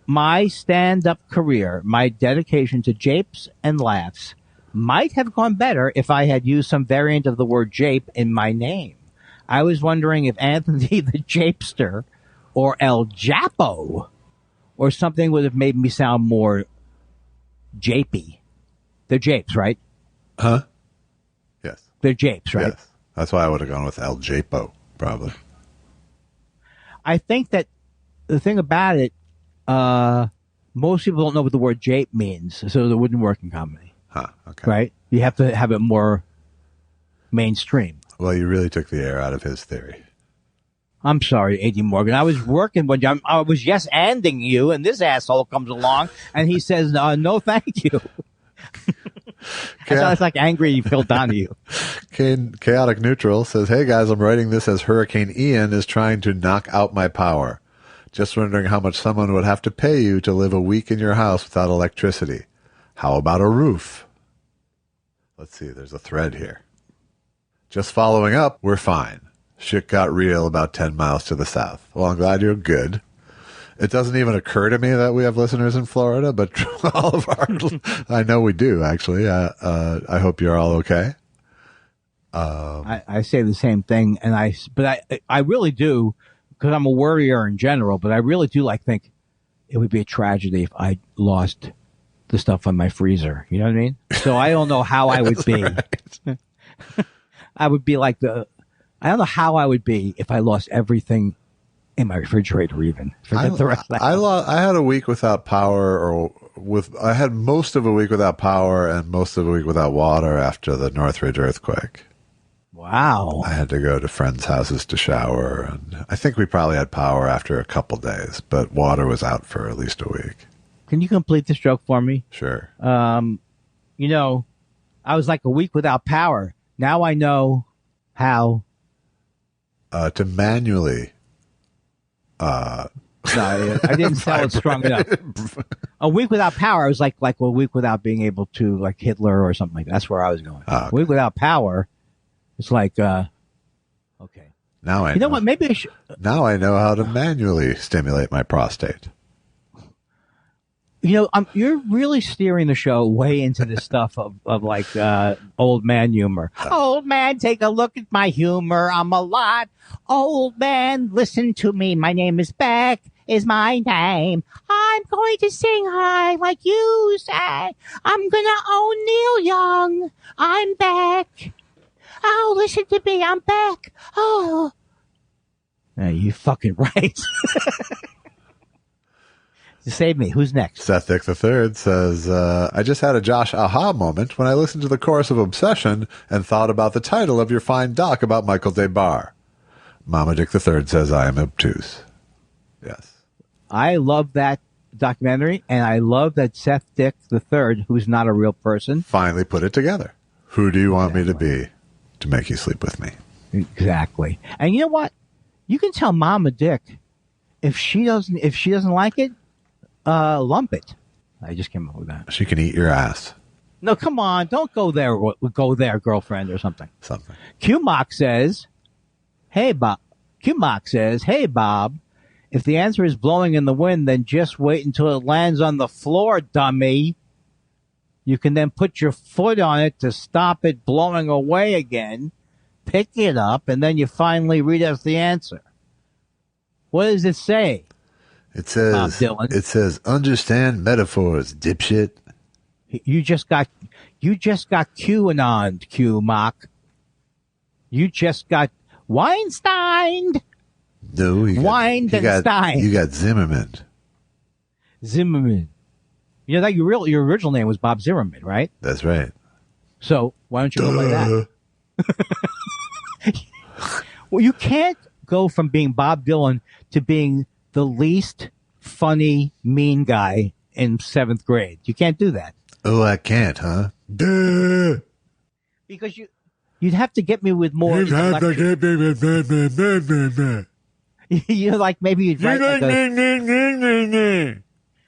my stand-up career, my dedication to japes and laughs, might have gone better if I had used some variant of the word jape in my name? I was wondering if Anthony the Japester or El Japo or something would have made me sound more japey. They're japes, right? Huh? Yes. They're japes, right? Yes. That's why I would have gone with El Japo, probably. I think that the thing about it, most people don't know what the word jape means, so it wouldn't work in comedy. Huh, okay. Right? You have to have it more mainstream. Well, you really took the air out of his theory. I'm sorry, A.D. Morgan. I was working when I was yes-anding you, and this asshole comes along, and he says, no, thank you. That sounds like angry Phil Donahue. Chaotic Neutral says, "Hey guys, I'm writing this as Hurricane Ian is trying to knock out my power. Just wondering how much someone would have to pay you to live a week in your house without electricity. How about a roof?" Let's see, there's a thread here. "Just following up, we're fine. Shit got real about 10 miles to the south." Well, I'm glad you're good. It doesn't even occur to me that we have listeners in Florida, but all of our, I know we do, actually. I hope you're all okay. I say the same thing, but I really do, because I'm a worrier in general, but I really do think it would be a tragedy if I lost the stuff on my freezer. You know what I mean? So I don't know how I would be. Right. I would be I don't know how I would be if I lost everything in my refrigerator, even. Forget the rest of that. I had a week without power, I had most of a week without power and most of a week without water after the Northridge earthquake. Wow. I had to go to friends' houses to shower, and I think we probably had power after a couple days, but water was out for at least a week. Can you complete this joke for me? Sure. I was like a week without power. Now I know how. To manually. No, I didn't sell it strong enough. A week without power, I was like a week without being able to, like Hitler or something like that. That's where I was going. Oh, okay. A week without power, it's like, okay. Now I know. You know what? Maybe I should. Now I know how to manually stimulate my prostate. You're really steering the show way into this stuff of old man humor. Old man, take a look at my humor. I'm a lot. Old man, listen to me. My name is Beck, is my name. I'm going to sing high like you say. I'm gonna own Neil Young. I'm Beck. Oh, listen to me. I'm Beck. Oh. Yeah, you fucking right. Save me. Who's next? Seth Dick III says, I just had a Josh aha moment when I listened to the chorus of Obsession and thought about the title of your fine doc about Michael DeBar. Mama Dick III says, I am obtuse. Yes. I love that documentary, and I love that Seth Dick III, who's not a real person, finally put it together. Who do you want me to be to make you sleep with me? Exactly. And you know what? You can tell Mama Dick if she doesn't like it, lump it. I just came up with that. She can eat your ass. No, come on. Don't go there. Go there, girlfriend, or something. Q-Mock says, hey, Bob. Q-Mock says, hey, Bob, if the answer is blowing in the wind, then just wait until it lands on the floor, dummy. You can then put your foot on it to stop it blowing away again, pick it up, and then you finally read us the answer. What does it say? It says, understand metaphors, dipshit. You just got QAnon, Q-Mock. You just got Weinstein. No, Weinstein. You got Zimmerman. Zimmerman. You know that your original name was Bob Zimmerman, right? That's right. So why don't you go by that? Well, you can't go from being Bob Dylan to being the least funny, mean guy in 7th grade. You can't do that. Oh, I can't, huh? Duh. Because you'd have to get me with more. You'd have to get me with you're like, maybe you'd write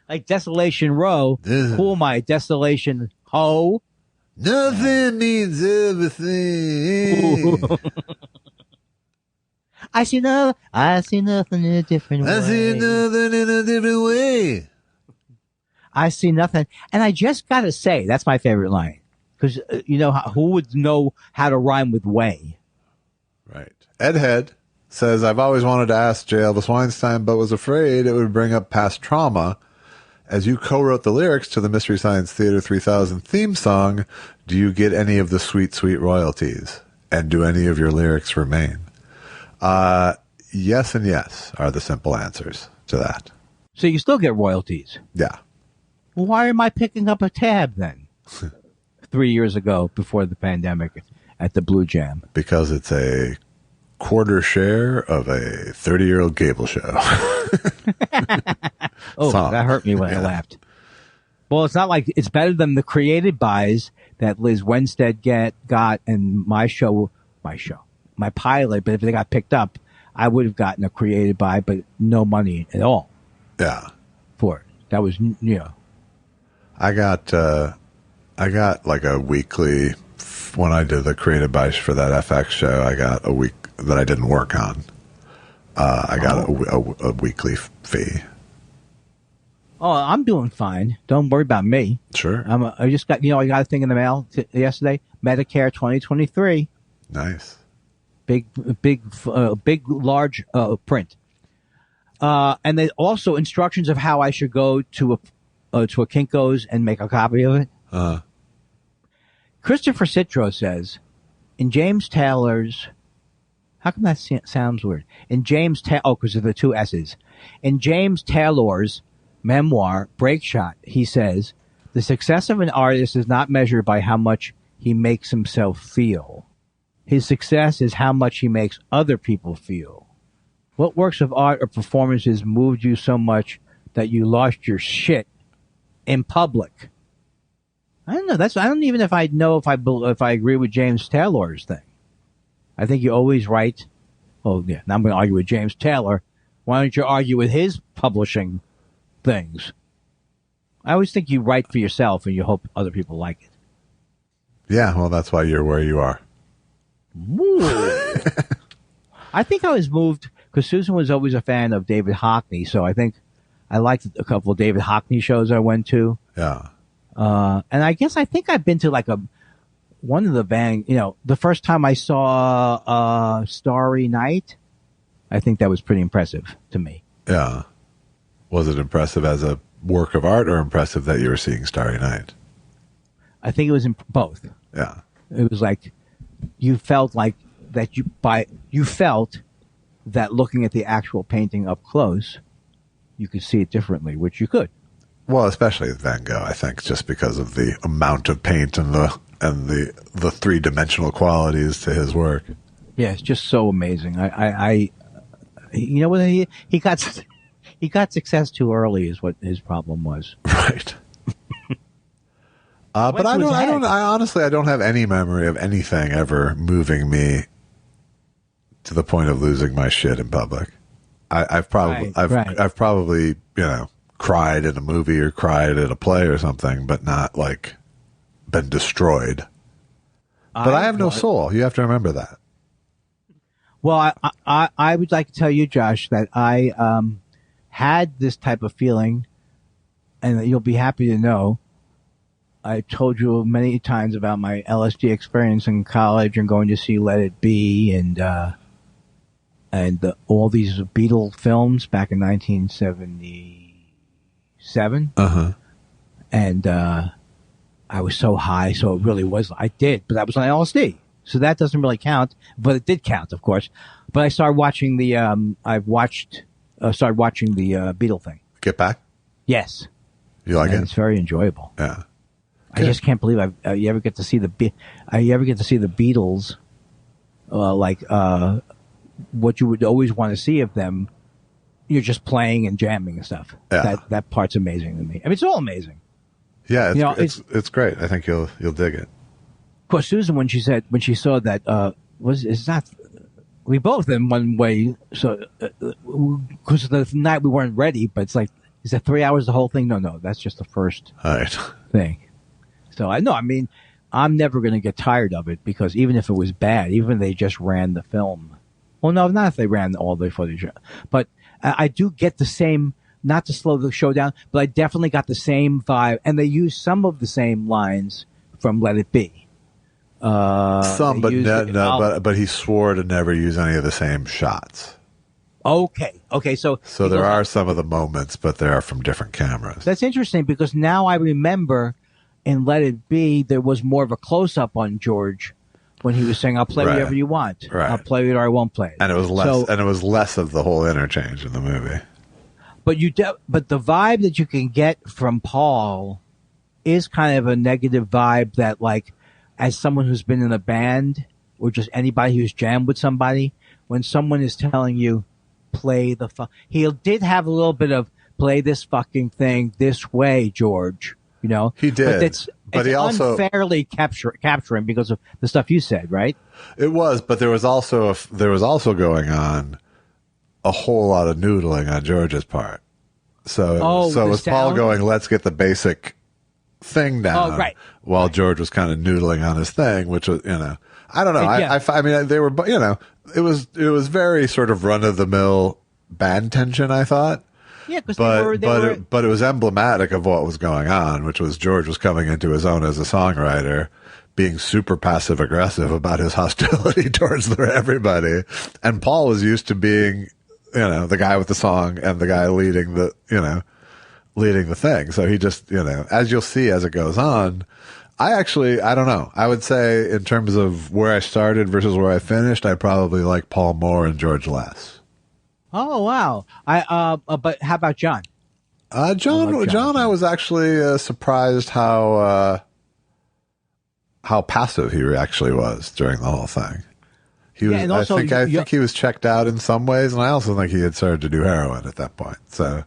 like Desolation Row. Cool, my Desolation Ho. Nothing means everything. I see nothing in a different way. I see nothing in a different way. I see nothing. And I just got to say, that's my favorite line. Because, who would know how to rhyme with way? Right. Ed Head says, I've always wanted to ask J. Elvis Weinstein, but was afraid it would bring up past trauma. As you co-wrote the lyrics to the Mystery Science Theater 3000 theme song, do you get any of the sweet, sweet royalties? And do any of your lyrics remain? Yes and yes are the simple answers to that. So you still get royalties? Yeah. Well, why am I picking up a tab then? 3 years ago, before the pandemic, at the Blue Jam. Because it's a quarter share of a 30-year-old cable show. Oh, song. That hurt me when I laughed. Well, it's not like it's better than the created buys that Liz Winstead got and my pilot. But if they got picked up, I would have gotten a created buy, but no money at all. Yeah. For it. That was, I got like a weekly, when I did the creative buys for that FX show, I got a week that I didn't work on. I got a weekly fee. Oh, I'm doing fine. Don't worry about me. Sure. I just got, I got a thing in the mail yesterday. Medicare 2023. Nice. Big, large print. And then also instructions of how I should go to a Kinko's and make a copy of it. Christopher Citro says, in James Taylor's, how come that sounds weird? In James because of the two S's. In James Taylor's memoir, Break Shot, he says, the success of an artist is not measured by how much he makes himself feel. His success is how much he makes other people feel. What works of art or performances moved you so much that you lost your shit in public? I don't know. I don't even if I know if I agree with James Taylor's thing. I think you always write. Oh yeah, now I'm going to argue with James Taylor. Why don't you argue with his publishing things? I always think you write for yourself and you hope other people like it. Yeah, well, that's why you're where you are. I think I was moved because Susan was always a fan of David Hockney, so I think I liked a couple of David Hockney shows I went to. Yeah. And I think I've been to like one of the band, the first time I saw Starry Night, I think that was pretty impressive to me. Yeah. Was it impressive as a work of art or impressive that you were seeing Starry Night? I think it was both. Yeah. It was like you felt like that you felt that looking at the actual painting up close, you could see it differently, which you could. Well, especially Van Gogh, I think, just because of the amount of paint and the three-dimensional qualities to his work. Yeah, it's just so amazing. You know what he got success too early is what his problem was. Right. But I honestly don't have any memory of anything ever moving me to the point of losing my shit in public. I've probably cried in a movie or cried at a play or something, but not like been destroyed. But I have no soul. You have to remember that. Well, I would like to tell you, Josh, that I had this type of feeling, and you'll be happy to know. I told you many times about my LSD experience in college and going to see Let It Be and all these Beatle films back in 1977. Uh-huh. And I was so high, so it really was. I did, but that was on LSD, so that doesn't really count. But it did count, of course. But I started watching the Beatle thing. Get Back? Yes. You like it? It's very enjoyable. Yeah. I just can't believe you ever get to see the Beatles, what you would always want to see of them. You're just playing and jamming and stuff. Yeah. That part's amazing to me. I mean, it's all amazing. Yeah, it's great. I think you'll dig it. Of course, Susan, when she saw that, we both in one way. So, because the night we weren't ready, but it's like, is that 3 hours the whole thing? No, that's just the first thing. So I know. I mean, I'm never going to get tired of it because even if it was bad, even if they just ran the film. Well, no, not if they ran all the footage, but I do get the same. Not to slow the show down, but I definitely got the same vibe, and they used some of the same lines from Let It Be. Some, but but he swore to never use any of the same shots. Okay. So there are some of the moments, but they are from different cameras. That's interesting because now I remember in Let It Be there was more of a close up on George when he was saying, "I'll play whatever you want. Right. I'll play it or I won't play it." And it was less of the whole interchange in the movie. But but the vibe that you can get from Paul is kind of a negative vibe that, like, as someone who's been in a band or just anybody who's jammed with somebody, when someone is telling you, play the he did have a little bit of play this fucking thing this way, George. You know, he did. But he also unfairly capturing because of the stuff you said, right? It was, but there was also going on a whole lot of noodling on George's part. So it was Paul going, let's get the basic thing down. Oh, right. While George was kind of noodling on his thing, which was, I don't know. I mean, they were, it was very sort of run of the mill band tension, I thought. Yeah, because but it was emblematic of what was going on, which was George was coming into his own as a songwriter, being super passive aggressive about his hostility towards everybody, and Paul was used to being, the guy with the song and the guy leading the thing. So he just, as you'll see as it goes on, I don't know. I would say in terms of where I started versus where I finished, I probably like Paul more and George less. Oh wow! But how about John? John, I was actually surprised how passive he actually was during the whole thing. He was. And also, I think he was checked out in some ways, and I also think he had started to do heroin at that point. So,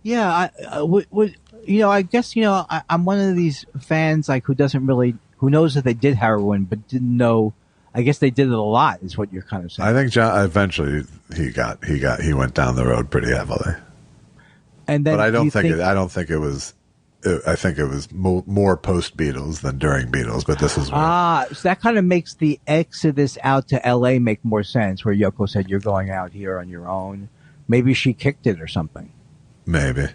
yeah, I guess I'm one of these fans who knows that they did heroin but didn't know. I guess they did it a lot, is what you're kind of saying. I think John eventually he went down the road pretty heavily. And then, but I don't think it was. I think it was more post Beatles than during Beatles. But this is so that kind of makes the exodus out to L.A. make more sense. Where Yoko said, "You're going out here on your own." Maybe she kicked it or something. Maybe.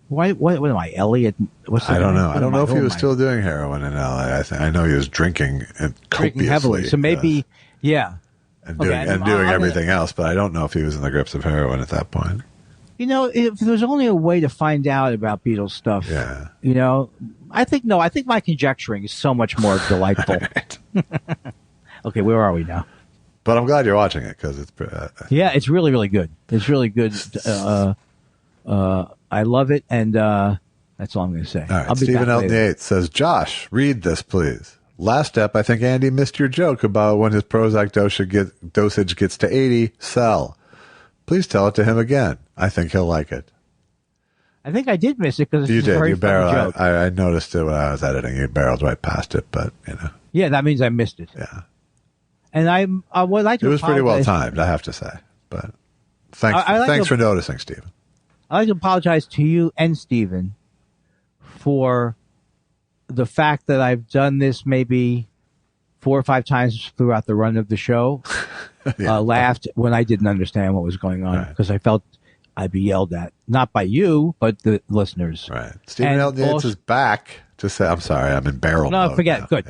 What am I, Elliot? I don't know. I don't know if he was still doing heroin in L.A. I know he was drinking heavily. So maybe, yeah. And doing everything else, but I don't know if he was in the grips of heroin at that point. If there's only a way to find out about Beatles stuff, I think my conjecturing is so much more delightful. Okay, where are we now? But I'm glad you're watching it because it's it's really, really good. It's really good. I love it, and that's all I'm going to say. All right. Stephen Elton Yates says, Josh, read this, please. Last step, I think Andy missed your joke about when his Prozac dosage gets to 80, sell. Please tell it to him again. I think he'll like it. I think I did miss it because you did. You barreled. I noticed it when I was editing. You barreled right past it, but Yeah, that means I missed it. Yeah. And I would like to. It was pretty well timed, I have to say. But thanks for noticing, Stephen. I'd like to apologize to you and Stephen for the fact that I've done this maybe 4 or 5 times throughout the run of the show. Laughed when I didn't understand what was going on because I felt I'd be yelled at, not by you, but the listeners. Right. Stephen Elton Yates is back to say, I'm sorry, I'm in barrel mode. No, forget it. Good.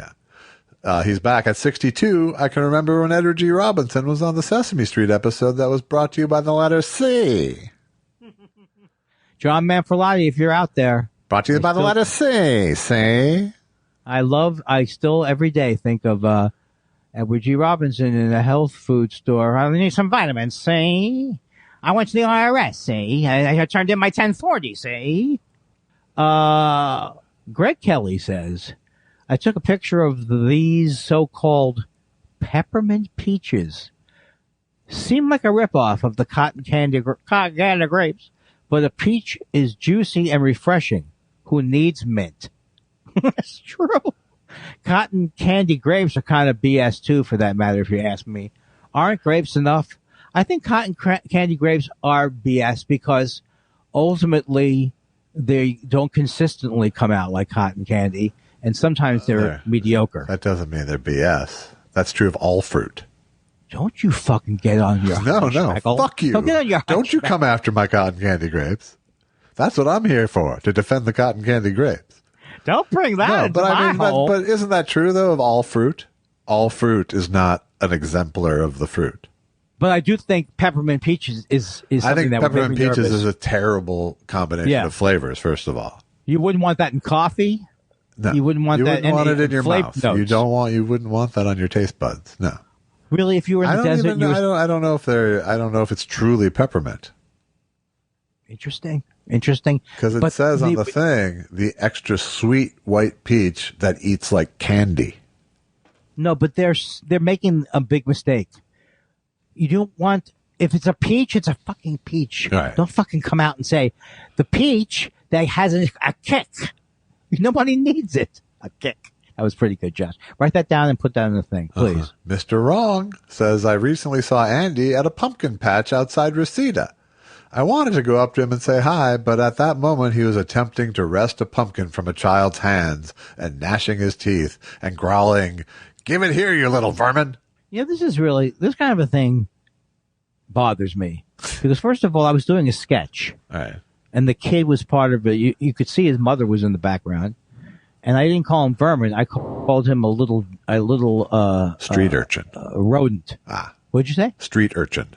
Yeah. He's back at 62. I can remember when Edward G. Robinson was on the Sesame Street episode that was brought to you by the letter C. John Manfrolotti, if you're out there. Brought to you by the letter C. C. I still every day think of Edward G. Robinson in a health food store. I need some vitamins, see? I went to the IRS, see? I turned in my 1040, see? Greg Kelly says, I took a picture of these so-called peppermint peaches. Seem like a ripoff of the cotton candy grapes, but a peach is juicy and refreshing. Who needs mint? That's true. Cotton candy grapes are kind of BS too, for that matter, if you ask me. Aren't grapes enough? I think cotton candy grapes are BS because ultimately they don't consistently come out like cotton candy, and sometimes they're mediocre. That doesn't mean they're BS. That's true of all fruit. Don't you fucking get on your fuck you. Don't get on your Don't you come after my cotton candy grapes. That's what I'm here for, to defend the cotton candy grapes. Don't bring that into my home. But isn't that true, though, of all fruit? All fruit is not an exemplar of the fruit. But I do think peppermint peaches is something I think that peppermint would make me peaches nervous. is a terrible combination of flavors, first of all. You wouldn't want that in coffee? No. You wouldn't want that want it in your mouth. Notes. You wouldn't want that on your taste buds. No. Really, if you were in the desert, I don't know if it's truly peppermint. Interesting. Because it says on the thing, the extra sweet white peach that eats like candy. No, but they're making a big mistake. You don't want, if it's a peach, it's a fucking peach. Right. Don't fucking come out and say the peach that has a kick. Nobody needs it. A kick. That was pretty good, Josh. Write that down and put that in the thing, please. Mr. Wrong says, I recently saw Andy at a pumpkin patch outside Reseda. I wanted to go up to him and say hi, but at that moment he was attempting to wrest a pumpkin from a child's hands and gnashing his teeth and growling, "Give it here, you little vermin." Yeah, this kind of a thing bothers me. Because first of all, I was doing a sketch. All right. And the kid was part of it. You could see his mother was in the background. And I didn't call him vermin. I called him a little street urchin. Rodent. Ah. What'd you say? Street urchin.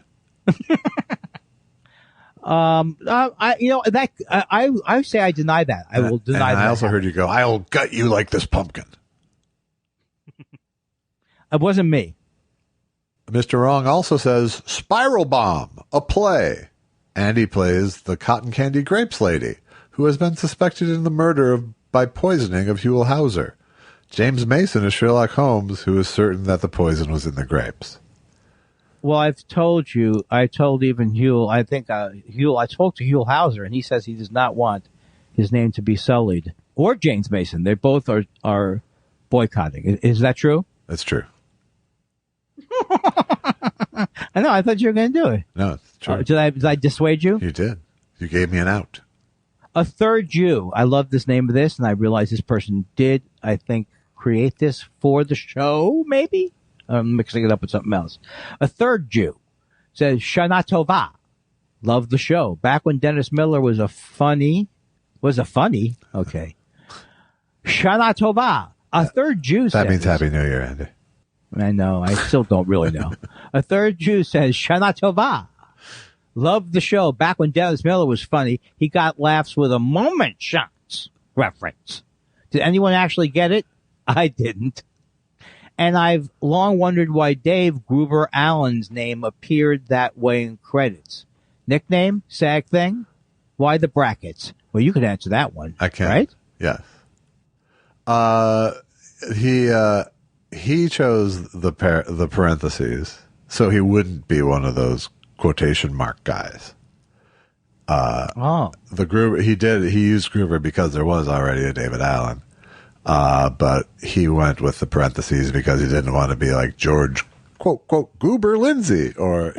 I say I deny that. I will deny that. I also heard you go, "I'll gut you like this pumpkin." It wasn't me. Mr. Wrong also says, Spiral Bomb, a play. Andy plays the cotton candy grapes lady, who has been suspected in the murder by poisoning of Huell Hauser. James Mason is Sherlock Holmes, who is certain that the poison was in the grapes. Well, I've told you. I told even Huell. I think I spoke to Huell Hauser, and he says he does not want his name to be sullied. Or James Mason. They both are boycotting. Is that true? That's true. I know. I thought you were going to do it. No, it's true. Did I dissuade you? You did. You gave me an out. A third Jew. I love this name of this, and I realize this person did, I think, create this for the show, maybe? I'm mixing it up with something else. A third Jew says, Shana Tova. Love the show. Back when Dennis Miller was a funny? Okay. Shana Tova. A third Jew says. That means Happy New Year, Andy. I know. I still don't really know. A third Jew says, Shana Tova. Love the show. Back when Dennis Miller was funny, he got laughs with a moment shots reference. Did anyone actually get it? I didn't. And I've long wondered why Dave Gruber Allen's name appeared that way in credits. Nickname? SAG thing? Why the brackets? Well, you could answer that one. I can. Right? Yes. He chose the parentheses, so he wouldn't be one of those quotation mark guys. The Gruber, he used Gruber because there was already a David Allen. But he went with the parentheses because he didn't want to be like George, quote, quote, Goober Lindsay, or,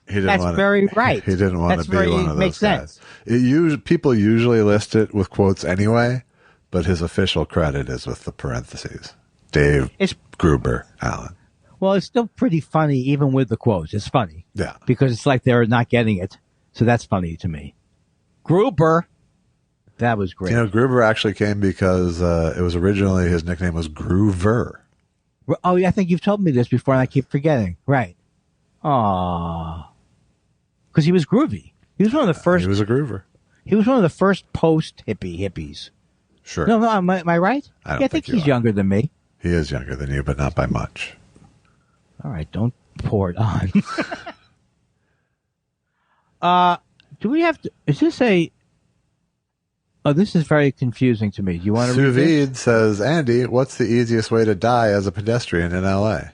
he didn't That's very right. He didn't want to be one of those makes guys. Sense. People usually list it with quotes anyway, but his official credit is with the parentheses. Dave Gruber Allen. Well, it's still pretty funny, even with the quotes. It's funny. Yeah. Because it's like they're not getting it. So that's funny to me. Gruber. That was great. Gruber actually came because it was originally, his nickname was Groover. Oh, yeah, I think you've told me this before, and I keep forgetting. Right. Aww. Because he was groovy. He was one of the first. He was a groover. He was one of the first hippies. Sure. No, am I right? I think he's younger than me. He is younger than you, but not by much. All right, don't pour it on. Do we have to? Is this a? Oh, this is very confusing to me. Do you want to Sous read this? Vide says, Andy, what's the easiest way to die as a pedestrian in L.A.?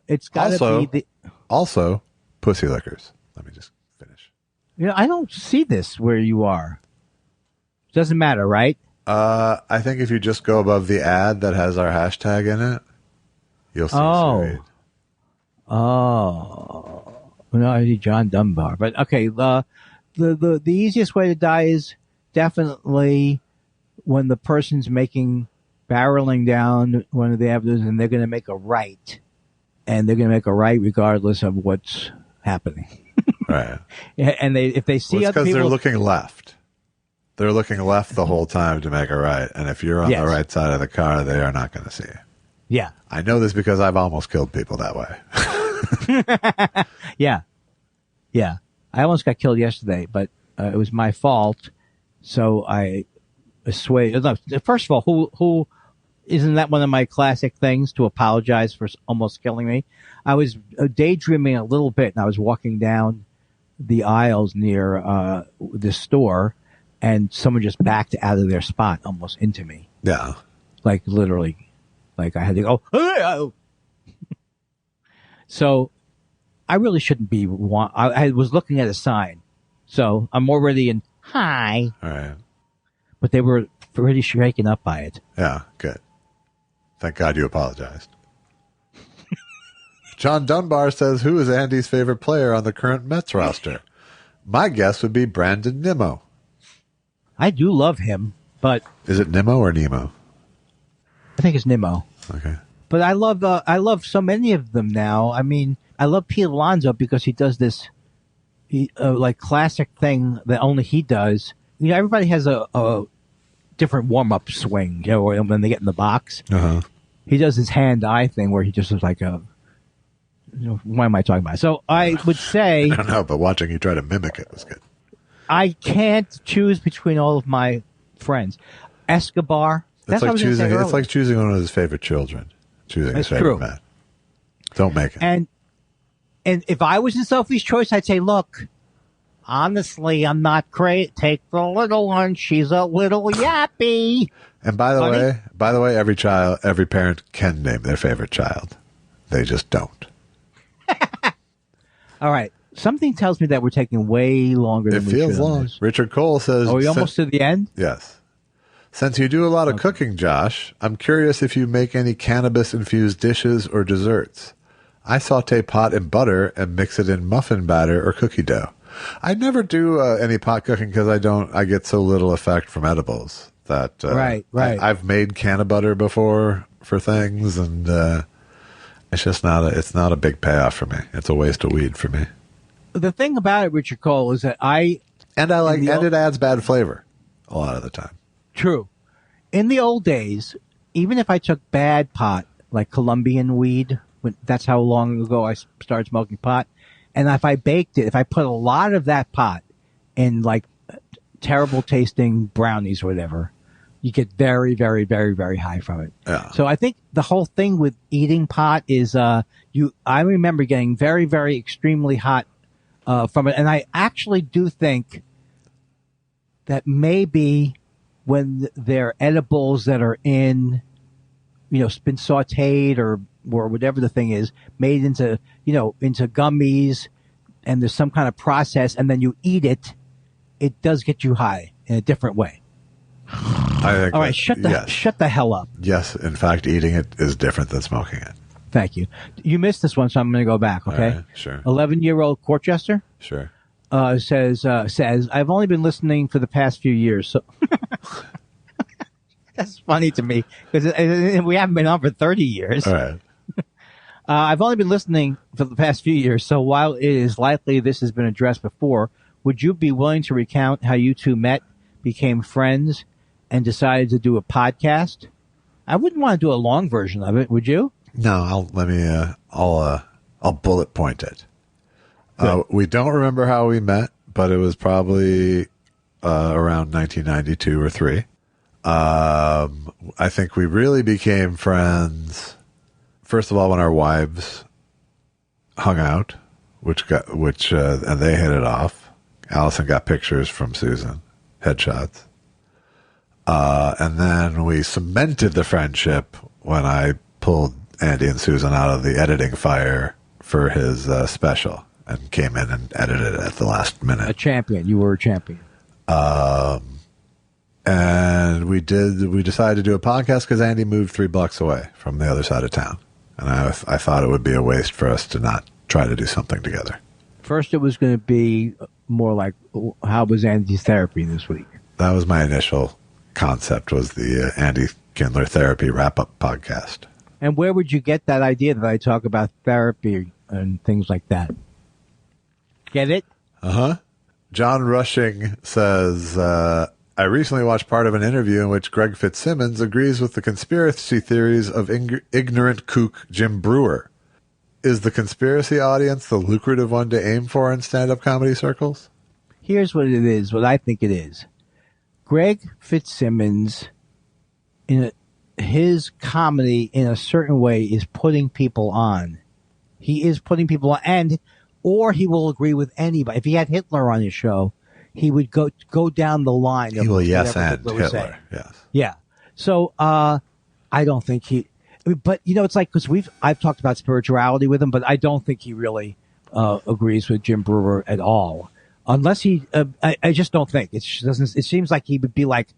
It's got to be Also, pussy lickers. Let me just finish. I don't see this where you are. Doesn't matter, right? I think if you just go above the ad that has our hashtag in it, you'll see Sous Vide. Oh. No, I see John Dunbar. But okay, the easiest way to die is definitely when the person's barreling down one of the avenues and they're going to make a right. And they're going to make a right regardless of what's happening. Right. And if they see other people. because they're looking left. They're looking left the whole time to make a right. And if you're on the right side of the car, they are not going to see you. Yeah. I know this because I've almost killed people that way. Yeah. Yeah. I almost got killed yesterday, but it was my fault. So I assuaged. No, first of all, who isn't that one of my classic things to apologize for almost killing me? I was daydreaming a little bit, and I was walking down the aisles near the store, and someone just backed out of their spot almost into me. Yeah. Like literally. Like I had to go, oh. So I really shouldn't be. I was looking at a sign, so I'm already in hi. All right. but they were pretty shaken up by it. Yeah, good. Thank God you apologized. John Dunbar says, who is Andy's favorite player on the current Mets roster? My guess would be Brandon Nimmo. I do love him, but... Is it Nimmo or Nemo? I think it's Nimmo. Okay. But I love so many of them now. I mean, I love Pete Alonso because he does this like classic thing that only he does. You know, everybody has a different warm-up swing, you know, when they get in the box. Uh-huh. He does his hand-eye thing where he just is like a... You know, what am I talking about? So I would say... I don't know, but watching you try to mimic it was good. I can't choose between all of my friends. Escobar. It's like choosing one of his favorite children. Choosing his favorite man. Don't make it. And if I was in Sophie's choice, I'd say, look, honestly, I'm not great. Take the little one. She's a little yappy. And by the way, every parent can name their favorite child. They just don't. All right. Something tells me that we're taking way longer than we should. It feels long. Richard Cole says... Are we almost to the end? Yes. Since you do a lot of cooking, Josh, I'm curious if you make any cannabis-infused dishes or desserts. I saute pot in butter and mix it in muffin batter or cookie dough. I never do any pot cooking because I get so little effect from edibles. That Right. I've made can of butter before for things, and it's just not a big payoff for me. It's a waste of weed for me. The thing about it, Richard Cole, is that it adds bad flavor a lot of the time. True. In the old days, even if I took bad pot, like Colombian weed, that's how long ago I started smoking pot, and if I baked it, if I put a lot of that pot in like terrible tasting brownies or whatever, you get very, very, very, very high from it. Yeah. So I think the whole thing with eating pot is I remember getting very, very extremely hot from it, and I actually do think that maybe when they're edibles that are in, you know, been sauteed or whatever the thing is, made into gummies, and there's some kind of process, and then you eat it, it does get you high in a different way. All right, shut the hell up. Yes, in fact, eating it is different than smoking it. Thank you. You missed this one, so I'm going to go back, okay? All right, sure. 11-year-old court jester? Sure. Says, I've only been listening for the past few years, so... That's funny to me, because we haven't been on for 30 years. All right. I've only been listening for the past few years, so while it is likely this has been addressed before, would you be willing to recount how you two met, became friends, and decided to do a podcast? I wouldn't want to do a long version of it, would you? No, I'll bullet point it. We don't remember how we met, but it was probably around 1992 or 3. I think we really became friends, first of all, when our wives hung out, and they hit it off. Allison got pictures from Susan, headshots. And then we cemented the friendship when I pulled Andy and Susan out of the editing fire for his special and came in and edited it at the last minute. A champion. You were a champion. And we decided to do a podcast because Andy moved 3 blocks away from the other side of town. And I thought it would be a waste for us to not try to do something together. First, it was going to be more like, how was Andy's therapy this week? That was my initial concept, was the Andy Kindler Therapy Wrap-Up podcast. And where would you get that idea that I talk about therapy and things like that? Get it? Uh-huh. John Rushing says, I recently watched part of an interview in which Greg Fitzsimmons agrees with the conspiracy theories of ignorant kook Jim Brewer. Is the conspiracy audience the lucrative one to aim for in stand-up comedy circles? Here's what it is, what I think it is. Greg Fitzsimmons, his comedy in a certain way is putting people on. He is putting people on, or he will agree with anybody. If he had Hitler on his show, he would go down the line. He will yes and Hitler. Yes. Yeah. So I don't think he. But it's like, because I've talked about spirituality with him, but I don't think he really agrees with Jim Brewer at all. Unless he, I just don't think it doesn't. It seems like he would be like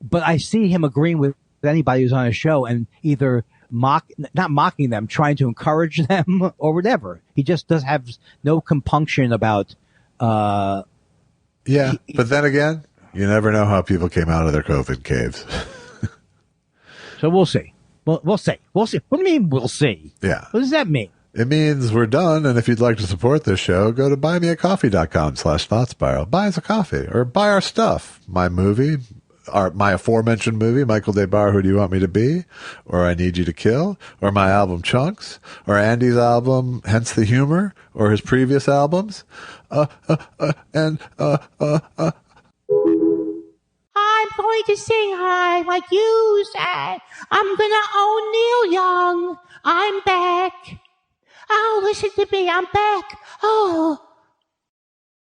but I see him agreeing with anybody who's on a show and either not mocking them, trying to encourage them or whatever. He just does have no compunction about. But then again, you never know how people came out of their COVID caves. So we'll see. We'll see. We'll see. What do you mean we'll see? Yeah. What does that mean? It means we're done, and if you'd like to support this show, go to buymeacoffee.com/thoughtspiral. Buy us a coffee, or buy our stuff. My movie, my aforementioned movie, Michael Debar, Who Do You Want Me to Be? Or I Need You to Kill, or my album Chunks, or Andy's album, Hence the Humor, or his previous albums. I'm going to sing high like you said. I'm gonna own Neil Young. I'm back. Oh, listen to me. I'm back. Oh,